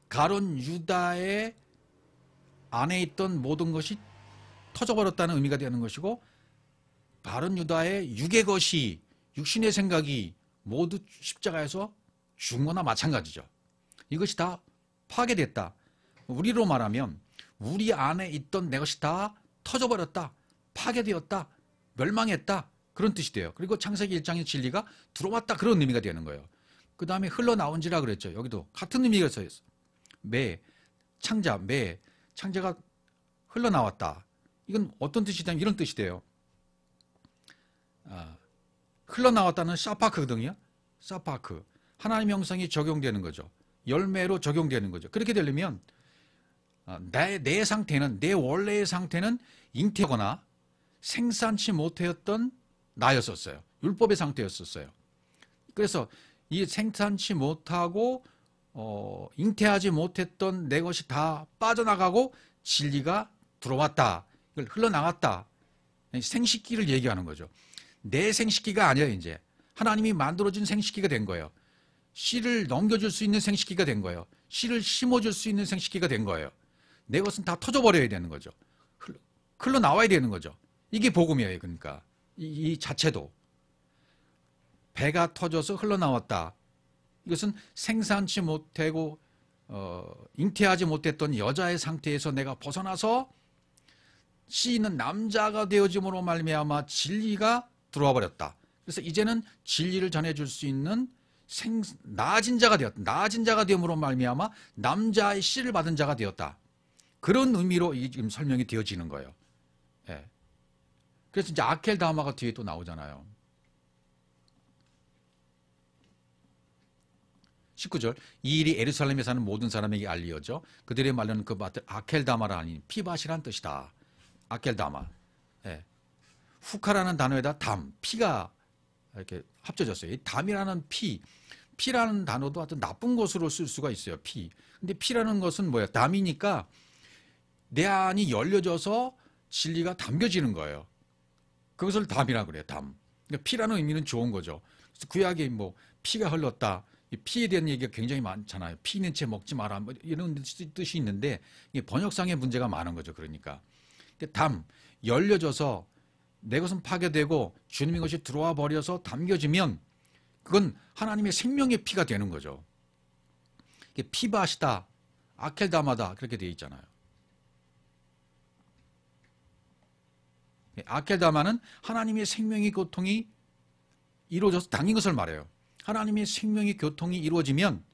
가룟 유다의 안에 있던 모든 것이 터져버렸다는 의미가 되는 것이고 가룟 유다의 육의 것이 육신의 생각이 모두 십자가에서 죽은 거나 마찬가지죠. 이것이 다 파괴됐다. 우리로 말하면 우리 안에 있던 내 것이 다 터져버렸다. 파괴되었다. 멸망했다. 그런 뜻이 돼요. 그리고 창세기 1장의 진리가 들어왔다. 그런 의미가 되는 거예요. 그 다음에 흘러나온지라 그랬죠. 여기도 같은 의미가 써 있어요. 창자가 흘러나왔다. 이건 어떤 뜻이냐면 이런 뜻이 돼요. 흘러나왔다는 샤파크거든요. 샤파크. 하나님의 형상이 적용되는 거죠. 열매로 적용되는 거죠. 그렇게 되려면 내 상태는, 내 원래의 상태는 잉태하거나 생산치 못하였던 나였었어요. 율법의 상태였었어요. 그래서 이 생산치 못하고 잉태하지 못했던 내 것이 다 빠져나가고 진리가 들어왔다. 이걸 흘러나갔다. 생식기를 얘기하는 거죠. 내 생식기가 아니에요. 이제 하나님이 만들어준 생식기가 된 거예요. 씨를 넘겨줄 수 있는 생식기가 된 거예요. 씨를 심어줄 수 있는 생식기가 된 거예요. 내 것은 다 터져버려야 되는 거죠. 흘러나와야 되는 거죠. 이게 복음이에요. 그러니까 이 자체도 배가 터져서 흘러나왔다. 이것은 생산치 못하고 잉태하지 못했던 여자의 상태에서 내가 벗어나서 씨 있는 남자가 되어짐으로 말미암아 진리가 들어와 버렸다. 그래서 이제는 진리를 전해줄 수 있는 나아진 자가 되었다. 나아진 자가 되므로 말미암아 남자의 씨를 받은 자가 되었다. 그런 의미로 이 지금 설명이 되어지는 거예요. 예. 그래서 이제 아켈다마가 뒤에 또 나오잖아요. 19절 이 일이 에루살렘에 사는 모든 사람에게 알리어져 그들의 말로는 그 밭을 아켈다마라 하니 피밭이란 뜻이다. 아켈다마. 예. 후카라는 단어에다 피가 이렇게 합쳐졌어요. 이 담이라는 피라는 단어도 하여튼 나쁜 것으로 쓸 수가 있어요. 근데 피라는 것은 뭐야? 담이니까 내 안이 열려져서 진리가 담겨지는 거예요. 그것을 담이라고 그래요. 담. 그러니까 피라는 의미는 좋은 거죠. 그래서 구약에 뭐 피가 흘렀다. 이 피에 대한 얘기가 굉장히 많잖아요. 피 있는 채 먹지 마라. 뭐 이런 뜻이 있는데 이게 번역상의 문제가 많은 거죠. 그러니까 담 열려져서 내 것은 파괴되고 주님의 것이 들어와 버려서 담겨지면 그건 하나님의 생명의 피가 되는 거죠. 이게 피밭이다, 아켈다마다 그렇게 되어 있잖아요. 아켈다마는 하나님의 생명의 교통이 이루어져서 당긴 것을 말해요. 하나님의 생명의 교통이 이루어지면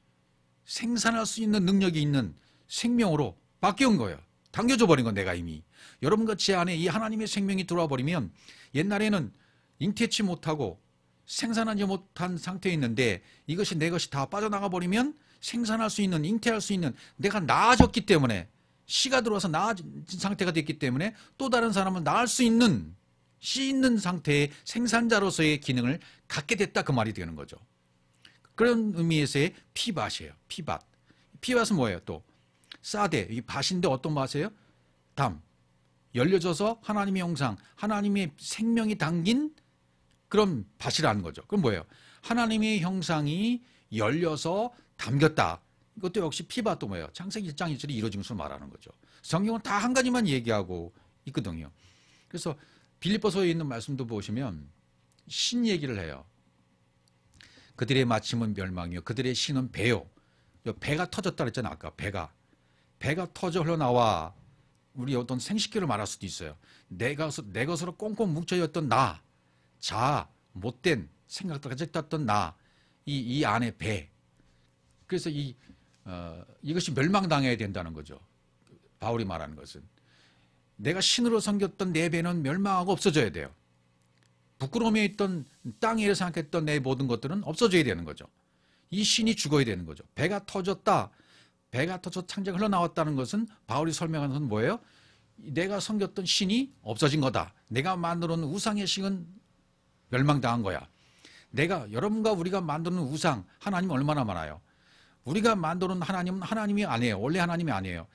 생산할 수 있는 능력이 있는 생명으로 바뀌는 거예요. 당겨져 버린 건 내가 이미. 여러분과 제 안에 이 하나님의 생명이 들어와 버리면 옛날에는 잉태치 못하고 생산하지 못한 상태에 있는데 이것이 내 것이 다 빠져나가 버리면 생산할 수 있는, 잉태할 수 있는, 내가 나아졌기 때문에, 씨가 들어와서 나아진 상태가 됐기 때문에 또 다른 사람을 낳을 수 있는, 씨 있는 상태의 생산자로서의 기능을 갖게 됐다, 그 말이 되는 거죠. 그런 의미에서의 피밭이에요. 피밭. 피밭은 뭐예요? 또 사대, 이 밭인데 어떤 밭이에요? 담. 열려져서 하나님의 형상, 하나님의 생명이 담긴 그런 밭이라는 거죠. 그럼 뭐예요? 하나님의 형상이 열려서 담겼다. 이것도 역시 피밭도 뭐예요? 창세기 1장 1절이 이루어진 것을 말하는 거죠. 성경은 다 한 가지만 얘기하고 있거든요. 그래서 빌립보서에 있는 말씀도 보시면 신 얘기를 해요. 그들의 마침은 멸망이요 그들의 신은 배요. 배가 터졌다 그랬잖아요. 아까 배가 터져 흘러나와 우리 어떤 생식기를 말할 수도 있어요. 내 것으로 꽁꽁 뭉쳐있던 나, 자, 못된 생각도 가졌던 나, 이 안에 배. 그래서 이것이 멸망당해야 된다는 거죠. 바울이 말하는 것은 내가 신으로 섬겼던 내 배는 멸망하고 없어져야 돼요. 부끄러움에 있던 땅에 생각했던 내 모든 것들은 없어져야 되는 거죠. 이 신이 죽어야 되는 거죠. 배가 터졌다. 배가 터져 창자가 흘러나왔다는 것은 바울이 설명하는 것은 뭐예요? 내가 섬겼던 신이 없어진 거다. 내가 만들어 놓은 우상의 신은 멸망당한 거야. 여러분과 우리가 만드는 우상, 하나님은 얼마나 많아요. 우리가 만들어 놓은 하나님은 하나님이 아니에요. 원래 하나님이 아니에요.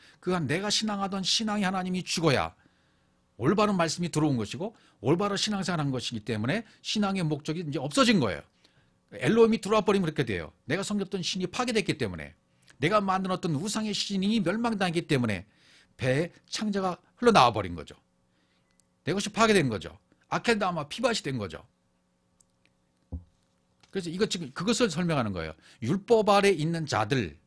내가 신앙하던 신앙의 하나님이 죽어야 올바른 말씀이 들어온 것이고 올바른 신앙생활한 것이기 때문에 신앙의 목적이 이제 없어진 거예요. 엘로힘이 들어와 버리면 그렇게 돼요. 내가 섬겼던 신이 파괴됐기 때문에, 내가 만들었던 우상의 신이 멸망당했기 때문에 배에 창자가 흘러나와 버린 거죠. 내 것이 파괴된 거죠. 아켈다마 피밭이 된 거죠. 그래서 지금 그것을 설명하는 거예요. 율법 아래 있는 자들,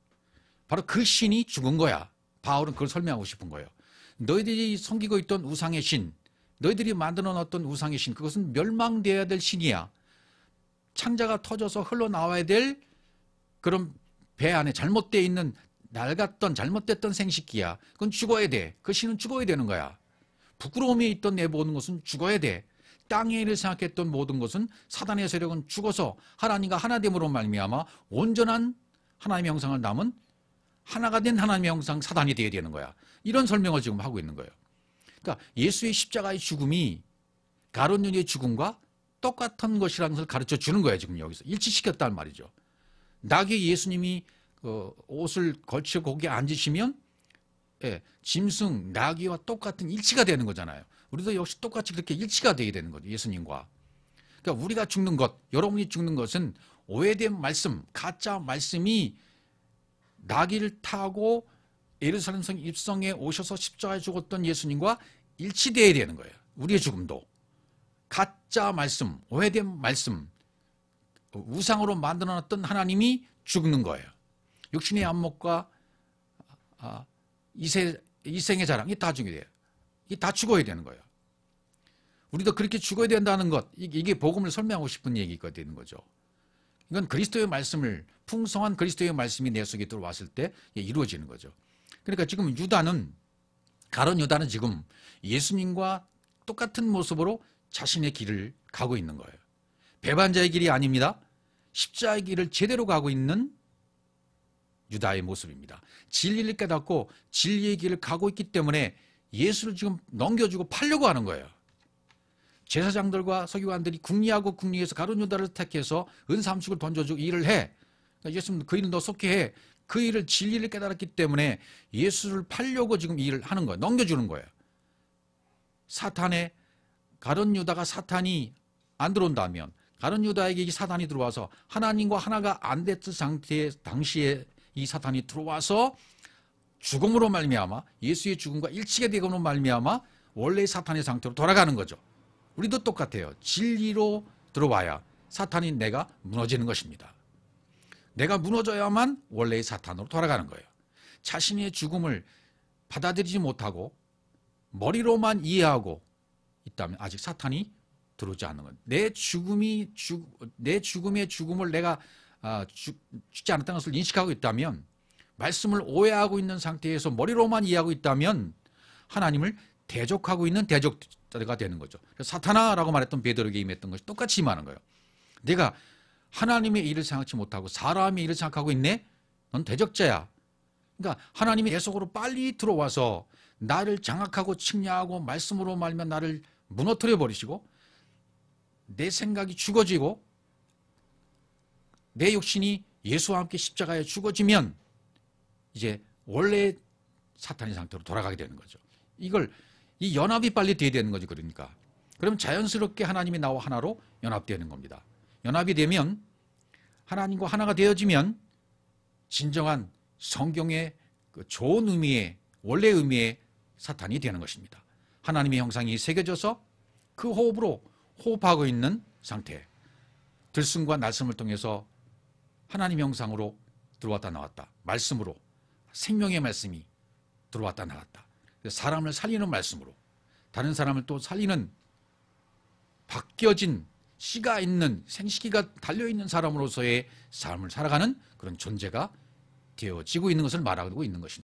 바로 그 신이 죽은 거야. 바울은 그걸 설명하고 싶은 거예요. 너희들이 섬기고 있던 우상의 신, 너희들이 만들어 놨던 우상의 신, 그것은 멸망되어야 될 신이야. 창자가 터져서 흘러나와야 될 그런 배 안에 잘못되어 있는 낡았던 잘못됐던 생식기야. 그건 죽어야 돼. 그 신은 죽어야 되는 거야. 부끄러움에 있던 내 모든 것은 죽어야 돼. 땅의 일을 생각했던 모든 것은 사단의 세력은 죽어서 하나님과 하나됨으로 말미암아 온전한 하나님의 형상을 남은 하나가 된 하나님의 형상 사단이 되어야 되는 거야. 이런 설명을 지금 하고 있는 거예요. 그러니까 예수의 십자가의 죽음이 가룟 유다의 죽음과 똑같은 것이라는 것을 가르쳐 주는 거예요. 지금 여기서 일치시켰다는 말이죠. 나귀 예수님이 옷을 걸치고 거기에 앉으시면 짐승, 나귀와 똑같은 일치가 되는 거잖아요. 우리도 역시 똑같이 그렇게 일치가 되어야 되는 거죠. 예수님과. 그러니까 우리가 죽는 것, 여러분이 죽는 것은 오해된 말씀, 가짜 말씀이 나귀를 타고 예루살렘 성 입성에 오셔서 십자가에 죽었던 예수님과 일치되어야 되는 거예요. 우리의 죽음도. 가짜 말씀, 오해된 말씀, 우상으로 만들어놨던 하나님이 죽는 거예요. 육신의 안목과 이생의 자랑, 이게 다 죽어야 돼요. 이게 다 죽어야 되는 거예요. 우리도 그렇게 죽어야 된다는 것, 이게 복음을 설명하고 싶은 얘기가 되는 거죠. 이건 그리스도의 말씀을, 풍성한 그리스도의 말씀이 내 속에 들어왔을 때 이루어지는 거죠. 그러니까 지금 가룟 유다는 지금 예수님과 똑같은 모습으로 자신의 길을 가고 있는 거예요. 배반자의 길이 아닙니다. 십자가의 길을 제대로 가고 있는 유다의 모습입니다. 진리를 깨닫고 진리의 길을 가고 있기 때문에 예수를 지금 넘겨주고 팔려고 하는 거예요. 제사장들과 서기관들이 궁리하고 궁리해서 가룟 유다를 택해서 은삼축을 던져주고 일을 해. 그러니까 예수님 그 일을 너 속히 해. 그 일을 진리를 깨달았기 때문에 예수를 팔려고 지금 일을 하는 거예요. 넘겨주는 거예요. 가룟 유다가 사탄이 안 들어온다면, 가룟 유다에게 이 사탄이 들어와서 하나님과 하나가 안 됐을 상태에 당시에 이 사탄이 들어와서 죽음으로 말미암아 예수의 죽음과 일치가 되고로 말미암아 원래의 사탄의 상태로 돌아가는 거죠. 우리도 똑같아요. 진리로 들어와야 사탄인 내가 무너지는 것입니다. 내가 무너져야만 원래의 사탄으로 돌아가는 거예요. 자신의 죽음을 받아들이지 못하고 머리로만 이해하고 있다면 아직 사탄이 들어오지 않는 것. 내 죽음의 죽음을 내가 죽지 않았다는 것을 인식하고 있다면, 말씀을 오해하고 있는 상태에서 머리로만 이해하고 있다면 하나님을 대적하고 있는 대적자가 되는 거죠. 그래서 사탄아라고 말했던 베드로에게 임했던 것이 똑같이 임하는 거예요. 내가 하나님의 일을 생각지 못하고 사람의 일을 생각하고 있네? 넌 대적자야. 그러니까 하나님이 내 속으로 빨리 들어와서 나를 장악하고 측량하고 말씀으로 말면 나를 무너뜨려 버리시고, 내 생각이 죽어지고 내 욕심이 예수와 함께 십자가에 죽어지면 이제 원래 사탄의 상태로 돌아가게 되는 거죠. 이 연합이 빨리 돼야 되는 거죠. 그러니까 그러면 자연스럽게 하나님이 나와 하나로 연합되는 겁니다. 연합이 되면, 하나님과 하나가 되어지면 진정한 성경의 그 좋은 의미의, 원래 의미의 사탄이 되는 것입니다. 하나님의 형상이 새겨져서 그 호흡으로 호흡하고 있는 상태, 들숨과 날숨을 통해서 하나님의 형상으로 들어왔다 나왔다, 말씀으로, 생명의 말씀이 들어왔다 나왔다, 사람을 살리는 말씀으로 다른 사람을 또 살리는 바뀌어진 씨가 있는, 생식기가 달려있는 사람으로서의 삶을 살아가는 그런 존재가 되어지고 있는 것을 말하고 있는 것입니다.